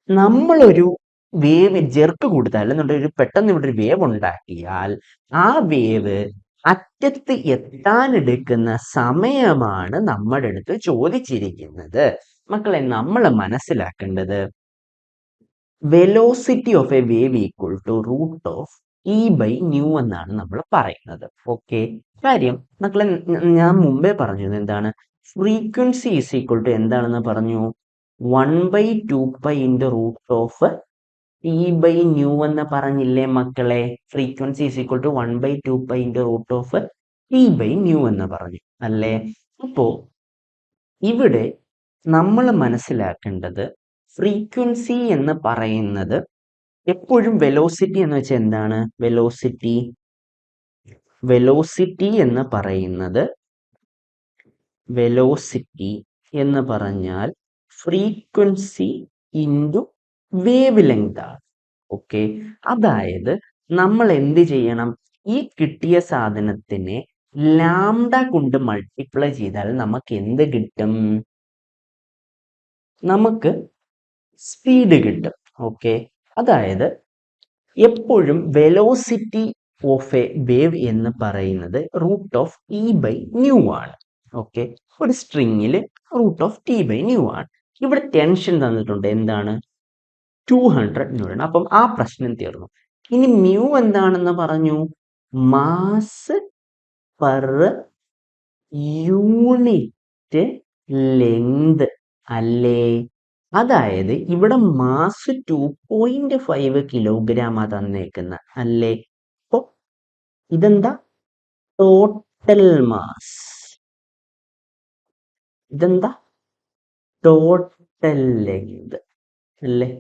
നമ്മളൊരു വേവ് ജെർക്ക് കൊടുത്താൽ, എന്നുള്ളൊരു പെട്ടെന്ന് ഇവിടെ ഒരു വേവ് ഉണ്ടാക്കിയാൽ ആ വേവ് അറ്റത്ത് എത്താനെടുക്കുന്ന സമയമാണ് നമ്മുടെ അടുത്ത് ചോദിച്ചിരിക്കുന്നത്. മക്കളെ, നമ്മൾ മനസ്സിലാക്കേണ്ടത് velocity of a wave equal to root of E/ν എന്നാണ് നമ്മൾ പറയുന്നത്. ഓക്കെ. കാര്യം മക്കളെ, ഞാൻ മുമ്പേ പറഞ്ഞത് എന്താണ്? ഫ്രീക്വൻസി ഈസ് ഈക്വൽ ടു എന്താണെന്ന് പറഞ്ഞു? 1/2π ഇൻറ്റു റൂട്ട് ഓഫ് E/ν എന്ന് പറഞ്ഞില്ലേ മക്കളെ? Frequency is equal to 1/2π into root of E/ν എന്ന് പറഞ്ഞു അല്ലേ? അപ്പോ ഇവിടെ നമ്മൾ മനസ്സിലാക്കേണ്ടത് ഫ്രീക്വൻസി എന്ന് പറയുന്നത് എപ്പോഴും വെലോസിറ്റി എന്ന് വെച്ചാൽ എന്താണ്? വെലോസിറ്റി എന്ന് പറയുന്നത്, വെലോസിറ്റി എന്ന് പറഞ്ഞാൽ ഫ്രീക്വൻസി ഇൻറ്റു വേവ് ലെങ്ത് ആണ്. ഓക്കെ. അതായത് നമ്മൾ എന്ത് ചെയ്യണം? ഈ കിട്ടിയ സാധനത്തിനെ ലാംഡ കൊണ്ട് മൾട്ടിപ്ലൈ ചെയ്താൽ നമുക്ക് എന്ത് കിട്ടും? നമുക്ക് സ്പീഡ് കിട്ടും. ഓക്കെ. അതായത് എപ്പോഴും വെലോസിറ്റി ഓഫ് എ വേവ് എന്ന് പറയുന്നത് റൂട്ട് ഓഫ് E/ν ആണ്. ഓക്കെ. ഒരു സ്ട്രിങ്ങിൽ റൂട്ട് ഓഫ് T/ν ആണ്. ഇവിടെ ടെൻഷൻ തന്നിട്ടുണ്ട്. എന്താണ്? 200 ന്യൂട്ടൺ. അപ്പം ആ പ്രശ്നം തീർന്നു. ഇനി മ്യൂ എന്താണെന്ന് പറഞ്ഞു? മാസ് പെർ യൂണിറ്റ് ലെങ്ത് അല്ലേ? അതായത് ഇവിടെ മാസ് 2.5 കിലോഗ്രാം തന്നേക്കുന്ന അല്ലേ? അപ്പൊ ഇതെന്താ? Total mass. ഇതെന്താ? ടോട്ടൽ ലെങ്ത് അല്ലേ?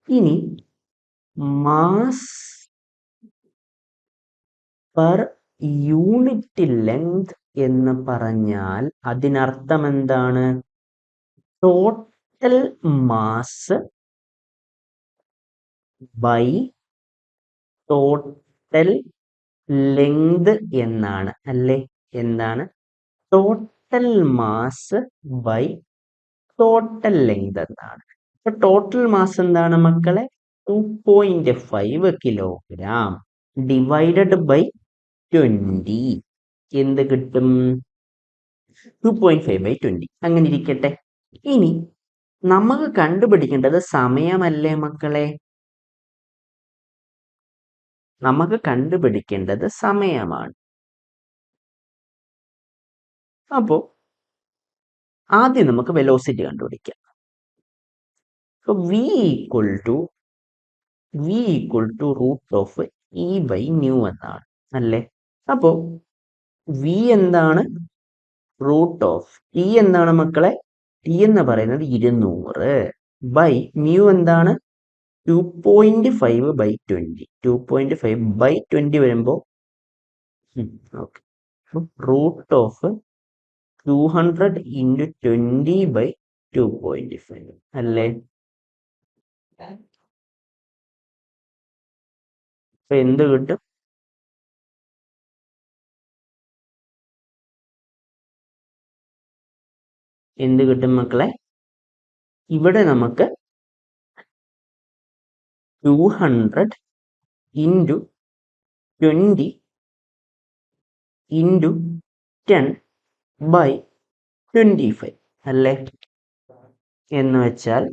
ഇനി മാസ് പെർ യൂണിറ്റ് ലെങ്ത് എന്ന് പറഞ്ഞാൽ അതിനർത്ഥം എന്താണ്? Total mass by total length എന്നാണ് അല്ലേ? എന്താണ്? Total mass by total length എന്നാണ്. അപ്പൊ ടോട്ടൽ മാസ് എന്താണ് മക്കളെ? 2.5 കിലോഗ്രാം ഡിവൈഡഡ് ബൈ 20. എന്ത് കിട്ടും? 2.5/20. അങ്ങനെ ഇരിക്കട്ടെ. ഇനി നമുക്ക് കണ്ടുപിടിക്കേണ്ടത് സമയമല്ലേ മക്കളെ? നമുക്ക് കണ്ടുപിടിക്കേണ്ടത് സമയമാണ്. അപ്പോ ആദ്യം നമുക്ക് വെലോസിറ്റി കണ്ടുപിടിക്കാം. V = V equal to root of E by nu എന്നാണ് അല്ലേ. അപ്പോ വി എന്താണ്? റൂട്ട് ഓഫ് ടി എന്താണ് മക്കളെ? ടി എന്ന് പറയുന്നത് 200 ബൈ മ്യൂ എന്താണ്? 2.5 ബൈ 20. 2.5/20 വരുമ്പോൾ okay, root of 200 into 20 by 2.5 അല്ലേ. അപ്പൊ എന്ത് കിട്ടും? എന്ത് കിട്ടും മക്കളെ? ഇവിടെ നമുക്ക് 200 ഇൻറ്റു 20 ഇൻറ്റു 10 ബൈ 25 അല്ലേ. എന്ന് വെച്ചാൽ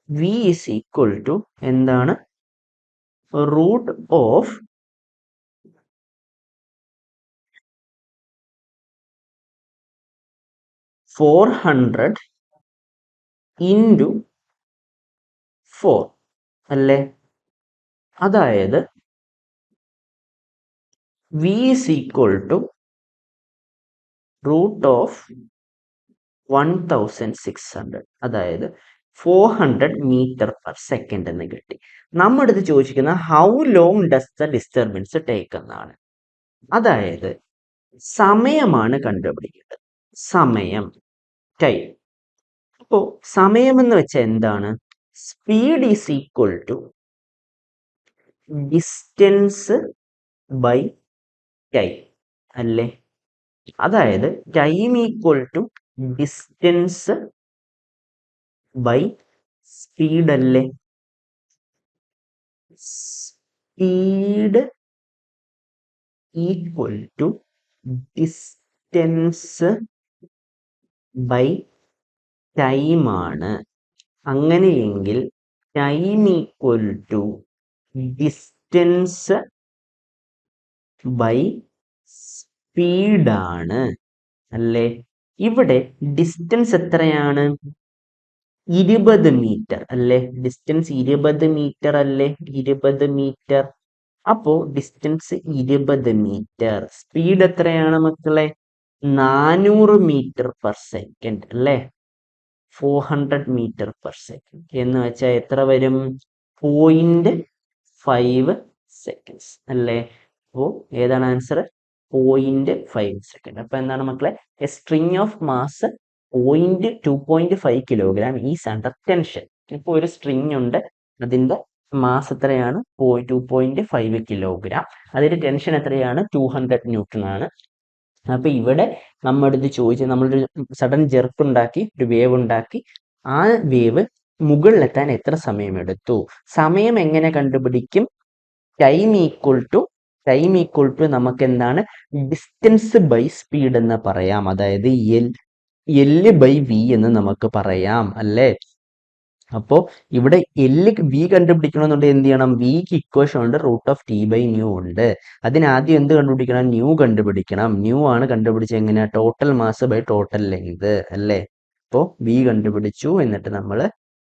വി ഇസ് ഈക്വൽ ടു എന്താണ്? റൂട്ട് ഓഫ് 400 ഇൻറ്റു 4 അല്ലേ. അതായത് V is equal to root of 1600, അതായത് 400 മീറ്റർ പെർ സെക്കൻഡ് എന്ന് കിട്ടി. നമ്മുടെ അടുത്ത് ചോദിച്ചിരിക്കുന്ന how long does the disturbance take എന്നാണ്. അതായത് സമയമാണ് കണ്ടുപിടിക്കേണ്ടത്. സമയം, ടൈം. അപ്പോ സമയം എന്ന് വെച്ചാൽ എന്താണ്? Speed is equal to distance by time അല്ലേ. അതായത് time equal to distance by speed അല്ലേ. Speed equal to distance by time ആണ്. അങ്ങനെയെങ്കിൽ time equal to distance by സ്പീഡാണ് അല്ലേ. ഇവിടെ ഡിസ്റ്റൻസ് എത്രയാണ്? 20 മീറ്റർ അല്ലേ. ഡിസ്റ്റൻസ് 20 മീറ്റർ അല്ലേ. 20 മീറ്റർ. അപ്പോ ഡിസ്റ്റൻസ് 20 മീറ്റർ. സ്പീഡ് എത്രയാണ് മക്കളെ? 400 മീറ്റർ പെർ സെക്കൻഡ് അല്ലേ. 400 മീറ്റർ പെർ സെക്കൻഡ് എന്ന് വെച്ചാൽ എത്ര വരും? 0.5 സെക്കൻഡ്സ് അല്ലേ. അപ്പോൾ ഏതാണ് ആൻസർ? 0.5 സെക്കൻഡ്. അപ്പൊ എന്താണ് മക്കളെ? A string of mass 2.5 kilogram is under tension. ഇപ്പൊ ഒരു സ്ട്രിങ് ഉണ്ട്, അതിന്റെ മാസ് എത്രയാണ്? 2.5 കിലോഗ്രാം. അതിന്റെ ടെൻഷൻ എത്രയാണ്? 200 ന്യൂട്ടൺ ആണ്. അപ്പൊ ഇവിടെ നമ്മുടെ അടുത്ത് ചോദിച്ച് നമ്മളൊരു സഡൻ ജെർക്ക് ഉണ്ടാക്കി, ഒരു വേവ് ഉണ്ടാക്കി, ആ വേവ് മുകളിലെത്താൻ എത്ര സമയം എടുത്തു? സമയം എങ്ങനെ കണ്ടുപിടിക്കും? ടൈം ഈക്വൽ ടു നമുക്ക് എന്താണ്? ഡിസ്റ്റൻസ് ബൈ സ്പീഡ് എന്ന് പറയാം. അതായത് എൽ ബൈ വി എന്ന് നമുക്ക് പറയാം അല്ലേ. അപ്പോ ഇവിടെ വി കണ്ടുപിടിക്കണമെന്നുണ്ടെങ്കിൽ എന്ത് ചെയ്യണം? വിക്ക് ഇക്വേഷൻ ഉണ്ട്, root of T by nu ഉണ്ട്. അതിനാദ്യം എന്ത് കണ്ടുപിടിക്കണം? ന്യൂ കണ്ടുപിടിക്കണം. ന്യൂ ആണ് കണ്ടുപിടിച്ചത് എങ്ങനെയാ? Total mass by total length അല്ലേ. അപ്പോൾ വി കണ്ടുപിടിച്ചു, എന്നിട്ട് നമ്മൾ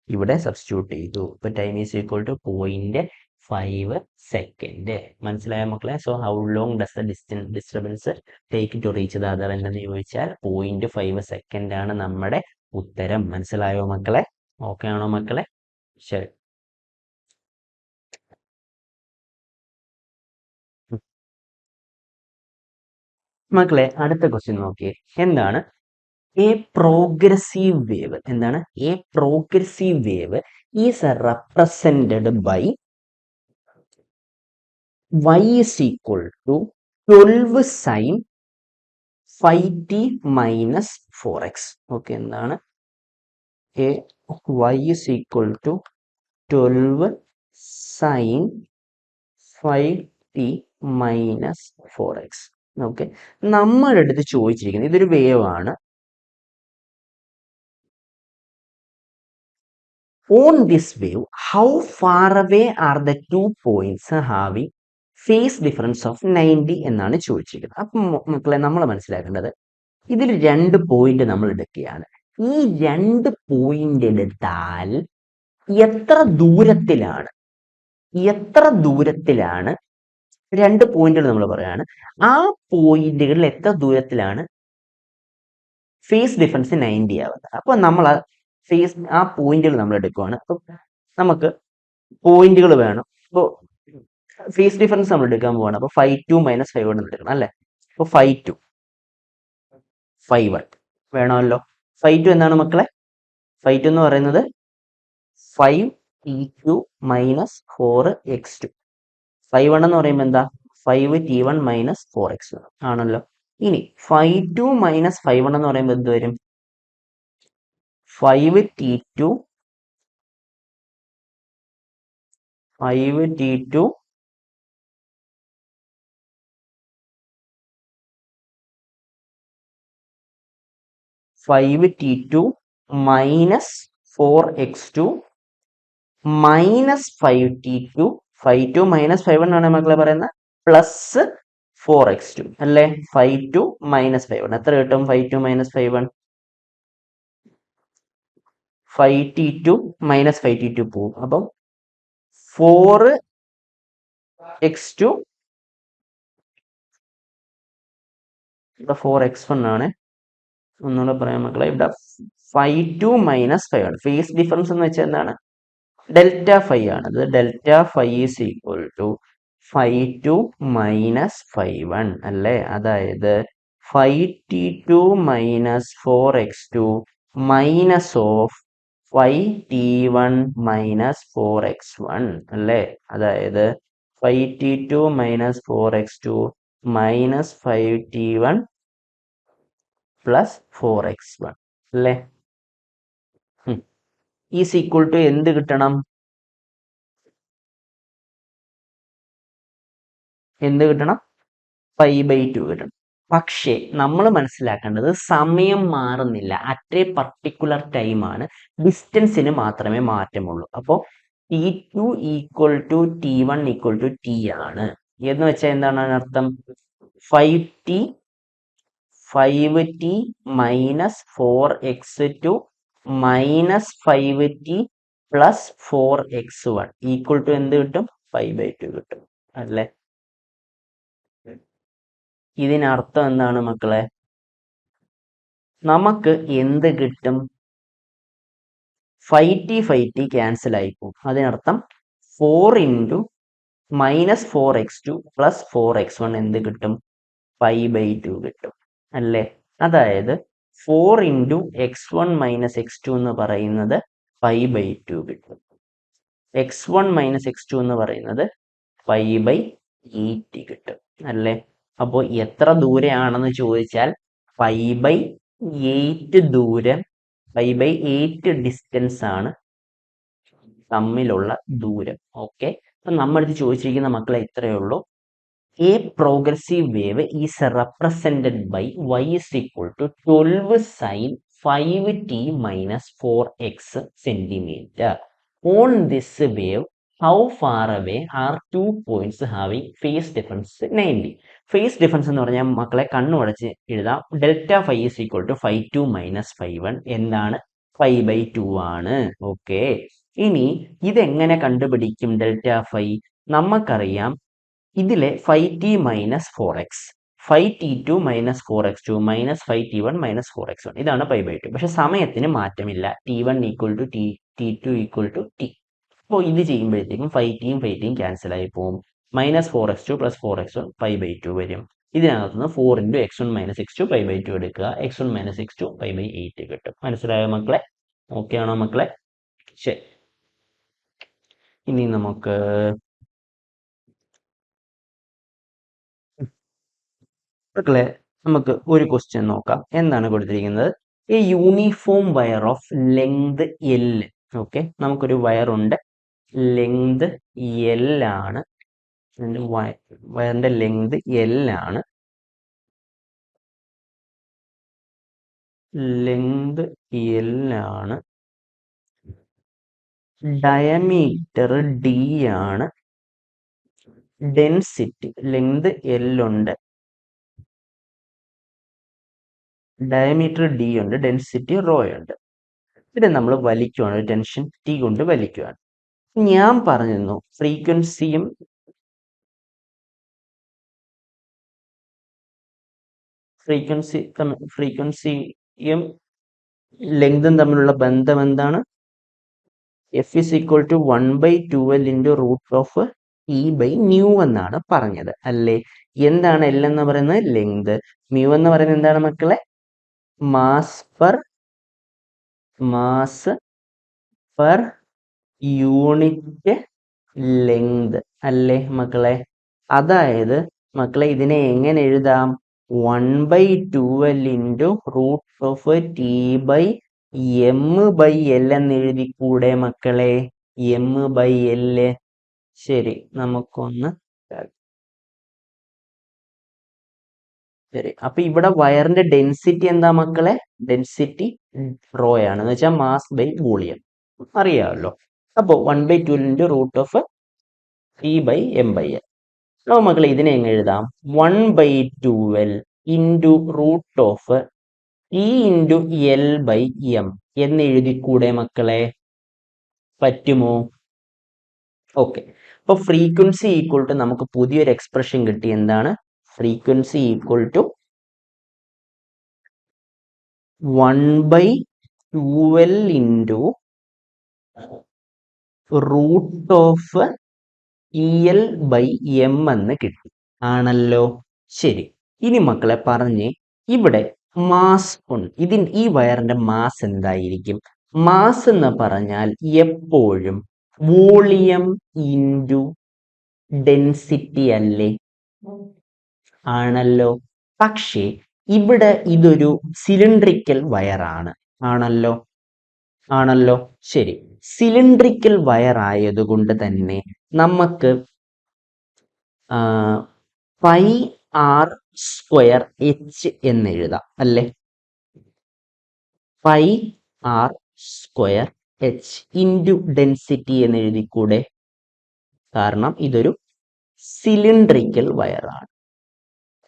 ഇവിടെ സബ്സ്റ്റിറ്റ്യൂട്ട് ചെയ്തു. ഇപ്പൊ time is equal to 0.5 second. മനസ്സിലായ മക്കളെ? So how long does the disturbance take to reach the other end എന്ന് ചോദിച്ചാൽ 0.5 സെക്കൻഡ് ആണ് നമ്മുടെ ഉത്തരം. മനസ്സിലായോ മക്കളെ? ഓക്കെ ആണോ മക്കളെ? ശരി. മക്കളെ അടുത്ത ക്വസ്റ്റ്യൻ നോക്കിയേ. എന്താണ്? A progressive wave. എന്താണ്? A progressive wave is represented by y is equal to 12 sin 5t minus 4x. Okay, എന്താണ്? a y is equal to 12 sin 5t minus 4x. Okay, നമ്മുടെ അടുത്ത് ചോദിച്ചിരിക്കുന്നത് ഇതൊരു വേവ് ആണ്. On this wave how far away are the 2 points having phase difference of 90 എന്നാണ് ചോദിച്ചിരിക്കുന്നത്. അപ്പം മക്കളെ നമ്മൾ മനസ്സിലാക്കേണ്ടത്, ഇതിൽ 2 പോയിന്റ് നമ്മൾ എടുക്കുകയാണ്. ഈ രണ്ട് പോയിന്റ് എടുത്താൽ എത്ര ദൂരത്തിലാണ് രണ്ട് പോയിന്റുകൾ നമ്മൾ പറയാണ്, ആ പോയിന്റുകളിൽ എത്ര ദൂരത്തിലാണ് ഫേസ് ഡിഫറൻസ് 90 ആവുന്നത്. അപ്പൊ നമ്മൾ ആ പോയിന്റുകൾ നമ്മൾ എടുക്കുവാണ്. അപ്പൊ നമുക്ക് പോയിന്റുകൾ വേണം. അപ്പോൾ ഫേസ് ഡിഫറൻസ് നമ്മൾ എടുക്കാൻ പോവാണ്. അപ്പൊ 5 2 - 5 1 എടുക്കണം അല്ലെ. അപ്പൊ 5 2 5 1 വേണമല്ലോ. 5 2 എന്താണ് മക്കളെ? 5 2 എന്ന് പറയുന്നത് 5t2 - 4x2. 5 1 എന്ന് പറയുമ്പോൾ എന്താ? 5t1 - 4x1 ആണല്ലോ. ഇനി 5 2 - 5 1 എന്ന് പറയുമ്പോൾ എന്ത് വരും? 5t2 5t2 5t2 - 4x2 -5t2 5 2 - 5 1 ആണ് മക്കളെ പറയുന്നത്, പ്ലസ് 4x2 അല്ലേ. 5 2 - 5 1 എത്ര കിട്ടും? 5 2 - 5 1 5t2 - 5t2 പോവും. അപ്പം 4x2 ഇവിടെ 4x1 ആണ്. ഒന്നുകൂടെ പറയാം മക്കളെ, ഇവിടെ 5 2 - 5 ആണ്. ഫേസ് ഡിഫറൻസ് എന്ന് വെച്ചാൽ എന്താണ്? ഡെൽറ്റ ഫൈ ആണ്. ഇത് delta phi is equal to 5 2 - 5 1 അല്ലേ. അതായത് 5t2 - 4x2 minus of 5t1 - 4x1 അല്ലേ. അതായത് 5t2 - 4x2 minus 5t1 plus 4x1 അല്ലേ. ഈസ് ഈക്വൽ ടു എന്ത് കിട്ടണം? എന്ത് കിട്ടണം? 5/2 കിട്ടണം. പക്ഷേ നമ്മൾ മനസ്സിലാക്കേണ്ടത് സമയം മാറുന്നില്ല. അറ്റ് എ പർട്ടിക്കുലർ ടൈം ആണ്, ഡിസ്റ്റൻസിന് മാത്രമേ മാറ്റമുള്ളൂ. അപ്പോൾ t2 equal to t1 equal to t ആണ് എന്ന് വെച്ചാൽ എന്താണ് അർത്ഥം? 5t 5t minus 4x2 minus 5t plus 4x1 equal to എന്ത് കിട്ടും? 5/2 കിട്ടും അല്ലേ. ഇതിനർത്ഥം എന്താണ് മക്കളെ? നമുക്ക് എന്ത് കിട്ടും? 5t ക്യാൻസൽ ആയി പോകും. അതിനർത്ഥം 4 into minus 4x2 plus 4x1 എന്ത് കിട്ടും? 5/2 കിട്ടും അല്ലേ. അതായത് 4 ഇൻറ്റു x1 മൈനസ് x2 എന്ന് പറയുന്നത് 5/2 കിട്ടും. x1 മൈനസ് x2 എന്ന് പറയുന്നത് 5/8 കിട്ടും അല്ലേ. അപ്പോൾ എത്ര ദൂരെയാണെന്ന് ചോദിച്ചാൽ 5/8 ദൂരം, 5/8 ഡിസ്റ്റൻസ് ആണ് തമ്മിലുള്ള ദൂരം. ഓക്കെ, അപ്പൊ നമ്മളടുത്ത് ചോദിച്ചിരിക്കുന്ന മക്കളെ ഇത്രയേ ഉള്ളൂ. A progressive wave is represented by y is equal to 12 sin 5t minus 4x centimeter. On this wave, how far away are 2 points having phase difference 90? Phase difference എന്ന് പറഞ്ഞാൽ മക്കളെ കണ്ണുടച്ച് എഴുതാം. Delta phi is equal to 5 2 minus 5 1 എന്താണ്? 5/2 ആണ്. Okay, ഇനി ഇതെങ്ങനെ കണ്ടുപിടിക്കും delta phi? നമുക്കറിയാം ഇതിലെ 5t minus 4x, 5t2 minus 4x2 minus 5t1 minus 4x1 ഇതാണ് 5/2. പക്ഷെ സമയത്തിന് മാറ്റമില്ല. t1 equal to t, t2 equal to t. അപ്പോൾ ഇത് ചെയ്യുമ്പോഴത്തേക്കും 5tയും ക്യാൻസൽ ആയി പോകും. മൈനസ് 4x2 പ്ലസ് 4x1 5/2 വരും. ഇതിനകത്തുനിന്ന് 4 ഇൻറ്റു x1 മൈനസ് x2 5/2 എടുക്കുക. x1 മൈനസ് x2 5/8 കിട്ടും. മനസ്സിലായോ മക്കളെ? ഓക്കെ ആണോ മക്കളെ? ശരി, ഇനി നമുക്ക് മക്കളെ നമുക്ക് ഒരു ക്വസ്റ്റ്യൻ നോക്കാം. എന്താണ് കൊടുത്തിരിക്കുന്നത്? A uniform wire of length L. Okay, നമുക്കൊരു വയറുണ്ട്, ലെങ്ത് L ആണ്. വയറിന്റെ ലെങ്ത് L ആണ്. ലെങ്ത് L ആണ്. ഡയമീറ്റർ D ആണ്. ഡെൻസിറ്റി ലെങ്ത് L ഉണ്ട്, ഡയമീറ്റർ ഡി ഉണ്ട്, ഡെൻസിറ്റി റോ ഉണ്ട്. ഇതിനെ നമ്മൾ വലിക്കുവാണ്, ടെൻഷൻ ടി കൊണ്ട് വലിക്കുവാണ്. ഞാൻ പറഞ്ഞിരുന്നു ഫ്രീക്വൻസിയും ലെങ്തും തമ്മിലുള്ള ബന്ധം എന്താണ്? F is equal to 1/2L into root of E by nu എന്നാണ് പറഞ്ഞത് അല്ലേ? എന്താണ് എൽ എന്ന് പറയുന്നത്? ലെങ്ത്. മ്യൂ എന്ന് പറയുന്നത് എന്താണ് മക്കളെ? മാസ് പെർ യൂണിറ്റ് ലെങ്ത് അല്ലേ മക്കളെ? അതായത് മക്കളെ ഇതിനെ എങ്ങനെ എഴുതാം? 1/2L into root of T by M by L എന്ന് എഴുതി കൂടെ മക്കളെ? M by L. ശരി, നമുക്കൊന്ന് ശരി. അപ്പൊ ഇവിടെ വയറിന്റെ ഡെൻസിറ്റി എന്താ മക്കളെ? ഡെൻസിറ്റി റോ ആണ്, എന്ന് വെച്ചാൽ മാസ് ബൈ വോളിയം അറിയാമല്ലോ. അപ്പോൾ 1/2 into root of T by M by L. അപ്പോൾ മക്കളെ ഇതിനെ എങ്ങനെ എഴുതാം? 1/2L into root of T into L by M എന്ന് എഴുതിക്കൂടെ മക്കളെ? പറ്റുമോ? ഓക്കെ. അപ്പൊ ഫ്രീക്വൻസി ഈക്വൽ ടു നമുക്ക് പുതിയൊരു എക്സ്പ്രഷൻ കിട്ടി. എന്താണ്? Frequency equal to 1/2L into root of EL by M എന്ന് കിട്ടി, ആണല്ലോ. ശരി, ഇനി മക്കളെ പറഞ്ഞ് ഇവിടെ മാസ് ഉണ്ട്. ഈ വയറിന്റെ മാസ് എന്തായിരിക്കും? മാസ് എന്ന് പറഞ്ഞാൽ എപ്പോഴും വോളിയം ഇൻറ്റു ഡെൻസിറ്റി അല്ലേ? ആണല്ലോ. പക്ഷേ ഇവിടെ ഇതൊരു സിലിണ്ട്രിക്കൽ വയറാണ്, ആണല്ലോ. ശരി, സിലിണ്ട്രിക്കൽ വയർ ആയതുകൊണ്ട് തന്നെ നമുക്ക് പൈ ആർ സ്ക്വയർ എച്ച് എന്ന് എഴുതാം അല്ലേ? Pi R square H into density എന്ന് എഴുതിക്കൂടെ? കാരണം ഇതൊരു സിലിണ്ട്രിക്കൽ വയറാണ്,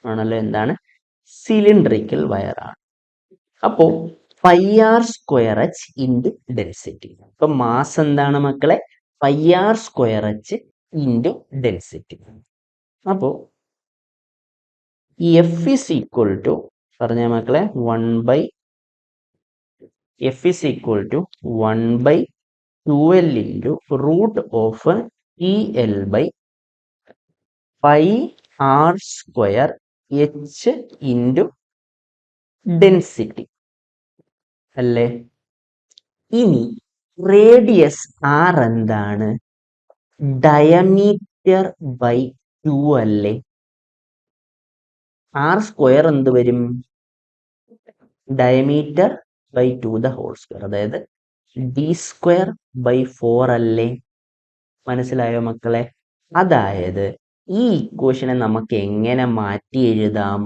ആണല്ലോ. എന്താണ്? സിലിണ്ട്രിക്കൽ വയറാണ്. അപ്പോ pi R square H into density. അപ്പൊ മാസ് എന്താണ് മക്കളെ? Pi R square H into density. അപ്പോ എഫ് ഇസ് ഈക്വൽ ടു പറഞ്ഞ മക്കളെ 1/2L into root of E L by pi R square H into density അല്ലേ? ഇനി റേഡിയസ് ആർ എന്താണ്? Diameter by 2 അല്ലേ? ആർ സ്ക്വയർ എന്ത് വരും? Diameter by 2 the whole square, അതായത് ഡി സ്ക്വയർ ബൈ 4 അല്ലേ? മനസ്സിലായോ മക്കളെ? അതായത് ഈ ഇക്വേഷനെ നമുക്ക് എങ്ങനെ മാറ്റി എഴുതാം?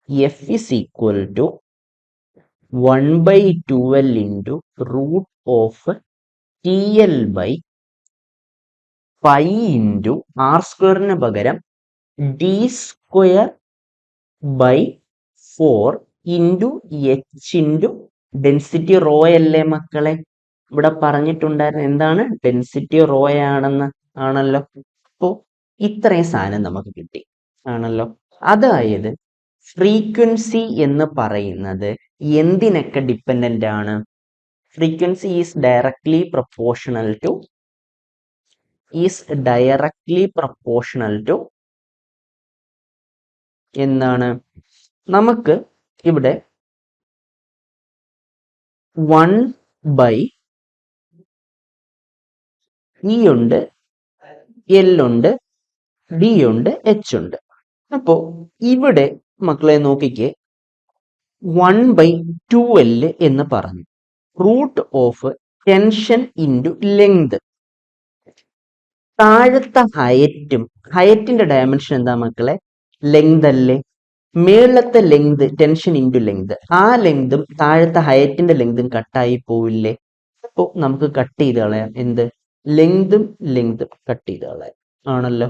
F is equal to 1/2L into root of T L by pi into R സ്ക്വയറിന് പകരം D square by 4 into H into density rho അല്ലേ മക്കളെ? ഇവിടെ പറഞ്ഞിട്ടുണ്ടായിരുന്നു എന്താണ്? ഡെൻസിറ്റി റോ ആണെന്ന്, ആണല്ലോ. അപ്പോൾ ഇത്രയും സാധനം നമുക്ക് കിട്ടി, ആണല്ലോ. അതായത് ഫ്രീക്വൻസി എന്ന് പറയുന്നത് എന്തിനൊക്കെ ഡിപ്പെൻഡന്റ് ആണ്? Frequency is directly proportional to എന്താണ്? നമുക്ക് ഇവിടെ 1/E ഉണ്ട്, എൽ ഉണ്ട്, ഡി ഉണ്ട്, എച്ച് ഉണ്ട്. അപ്പോ ഇവിടെ മക്കളെ നോക്കിക്കേ, 1/2L എന്ന് പറഞ്ഞു. Root of tension into length. താഴത്തെ ഹയറ്റിന്റെ ഡയമെൻഷൻ എന്താ മക്കളെ? ലെങ്ത് അല്ലേ? മേളത്തെ ലെങ്ത് ടെൻഷൻ ഇൻറ്റു ലെങ്ത്. ആ ലെങ്തും താഴത്തെ ഹയറ്റിന്റെ ലെങ്തും കട്ടായി പോവില്ലേ? അപ്പോൾ നമുക്ക് കട്ട് ചെയ്ത് കളയാം. എന്ത്? ലെങ്തും കട്ട് ചെയ്ത് കളയാം, ആണല്ലോ.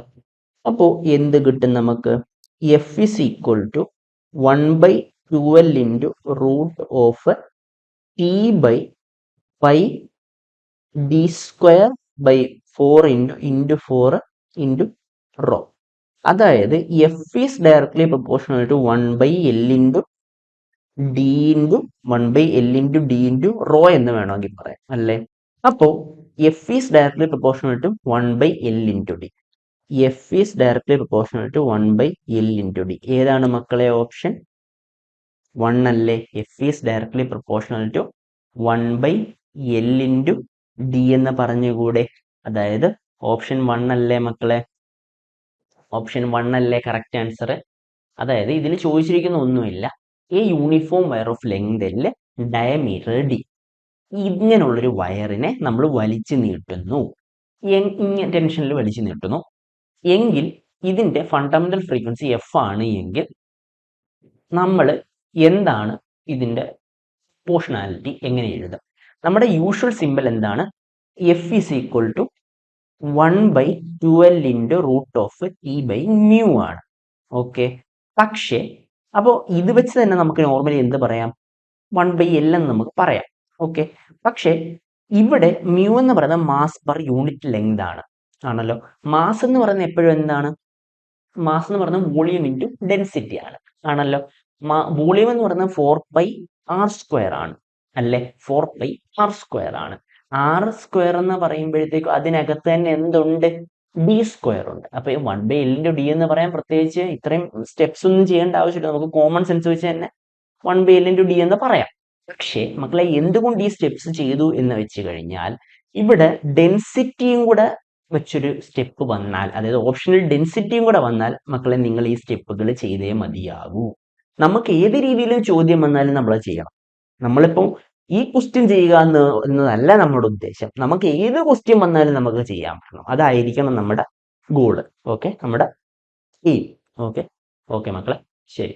അപ്പോൾ എന്ത് കിട്ടും നമുക്ക്? F is equal to 1/12 into root of T by pi D square by 4 into 4 into rho. അതായത് F is directly proportional to 1/L into D into 1/L into D into rho എന്ന് വേണമെങ്കിൽ പറയാം അല്ലേ? അപ്പോൾ F is directly proportional to 1/L into D. F is directly proportional to 1/L into D. ഏതാണ് മക്കളെ option 1 അല്ലേ? F is directly proportional to 1/L into D എന്ന് പറഞ്ഞുകൂടെ? അതായത് ഓപ്ഷൻ 1 അല്ലേ മക്കളെ? ഓപ്ഷൻ 1 അല്ലേ കറക്റ്റ് ആൻസർ? അതായത് ഇതിൽ ചോദിച്ചിരിക്കുന്ന ഒന്നുമില്ല, A uniform wire of length L diameter D. ഇങ്ങനെയുള്ളൊരു വയറിനെ നമ്മൾ വലിച്ചു നീട്ടുന്നു, ഇങ്ങനെ ടെൻഷനിൽ വലിച്ചു നീട്ടുന്നു എങ്കിൽ ഇതിന്റെ ഫണ്ടമെന്റൽ ഫ്രീക്വൻസി എഫ് ആണ് എങ്കിൽ നമ്മൾ എന്താണ് ഇതിന്റെ പ്രൊപ്പോർഷണാലിറ്റി എങ്ങനെ എഴുതാം? നമ്മുടെ യൂഷ്വൽ സിമ്പിൾ എന്താണ്? F is equal to 1/12 into root of T by mu ആണ്. ഓക്കെ, പക്ഷേ അപ്പോൾ ഇത് വെച്ച് തന്നെ നമുക്ക് നോർമലി എന്ത് പറയാം? 1/L എന്ന് നമുക്ക് പറയാം. ഓക്കെ, പക്ഷേ ഇവിടെ മ്യൂ എന്ന് പറയുന്നത് മാസ് പെർ യൂണിറ്റ് ലെങ്ത് ആണ്, ആണല്ലോ. മാസ് എന്ന് പറയുന്നത് എപ്പോഴും എന്താണ്? മാസ് എന്ന് പറയുന്നത് വോളിയം ഇൻറ്റു ഡെൻസിറ്റി ആണ്, ആണല്ലോ. വോളിയം എന്ന് പറയുന്നത് 4πr² ആണ് അല്ലെ? 4πr² ആണ്. r² എന്ന് പറയുമ്പോഴത്തേക്കും അതിനകത്ത് തന്നെ എന്തുണ്ട്? d² ഉണ്ട്. അപ്പൊ 1/L ഇൻറ്റു ഡി എന്ന് പറയാൻ പ്രത്യേകിച്ച് ഇത്രയും സ്റ്റെപ്സ് ഒന്നും ചെയ്യേണ്ട ആവശ്യമില്ല, നമുക്ക് കോമൺ സെൻസ് വെച്ച് തന്നെ 1/L ഇൻറ്റു ഡി എന്ന് പറയാം. പക്ഷേ മക്കളെ എന്തുകൊണ്ട് ഈ സ്റ്റെപ്സ് ചെയ്തു എന്ന് വെച്ച് കഴിഞ്ഞാൽ ഇവിടെ ഡെൻസിറ്റിയും കൂടെ വെച്ചൊരു സ്റ്റെപ്പ് വന്നാൽ, അതായത് ഓപ്ഷണൽ ഡെൻസിറ്റിയും കൂടെ വന്നാൽ മക്കളെ നിങ്ങൾ ഈ സ്റ്റെപ്പുകൾ ചെയ്തേ മതിയാകൂ. നമുക്ക് ഏത് രീതിയിലും ചോദ്യം വന്നാലും നമ്മൾ ചെയ്യണം. നമ്മളിപ്പം ഈ ക്വസ്റ്റ്യൻ ചെയ്യുക എന്നതല്ല നമ്മുടെ ഉദ്ദേശം. നമുക്ക് ഏത് ക്വസ്റ്റ്യൻ വന്നാലും നമുക്ക് ചെയ്യാൻ പറ്റണം, അതായിരിക്കണം നമ്മുടെ ഗോള്. ഓക്കെ, നമ്മുടെ എയിം. ഓക്കെ മക്കളെ, ശരി.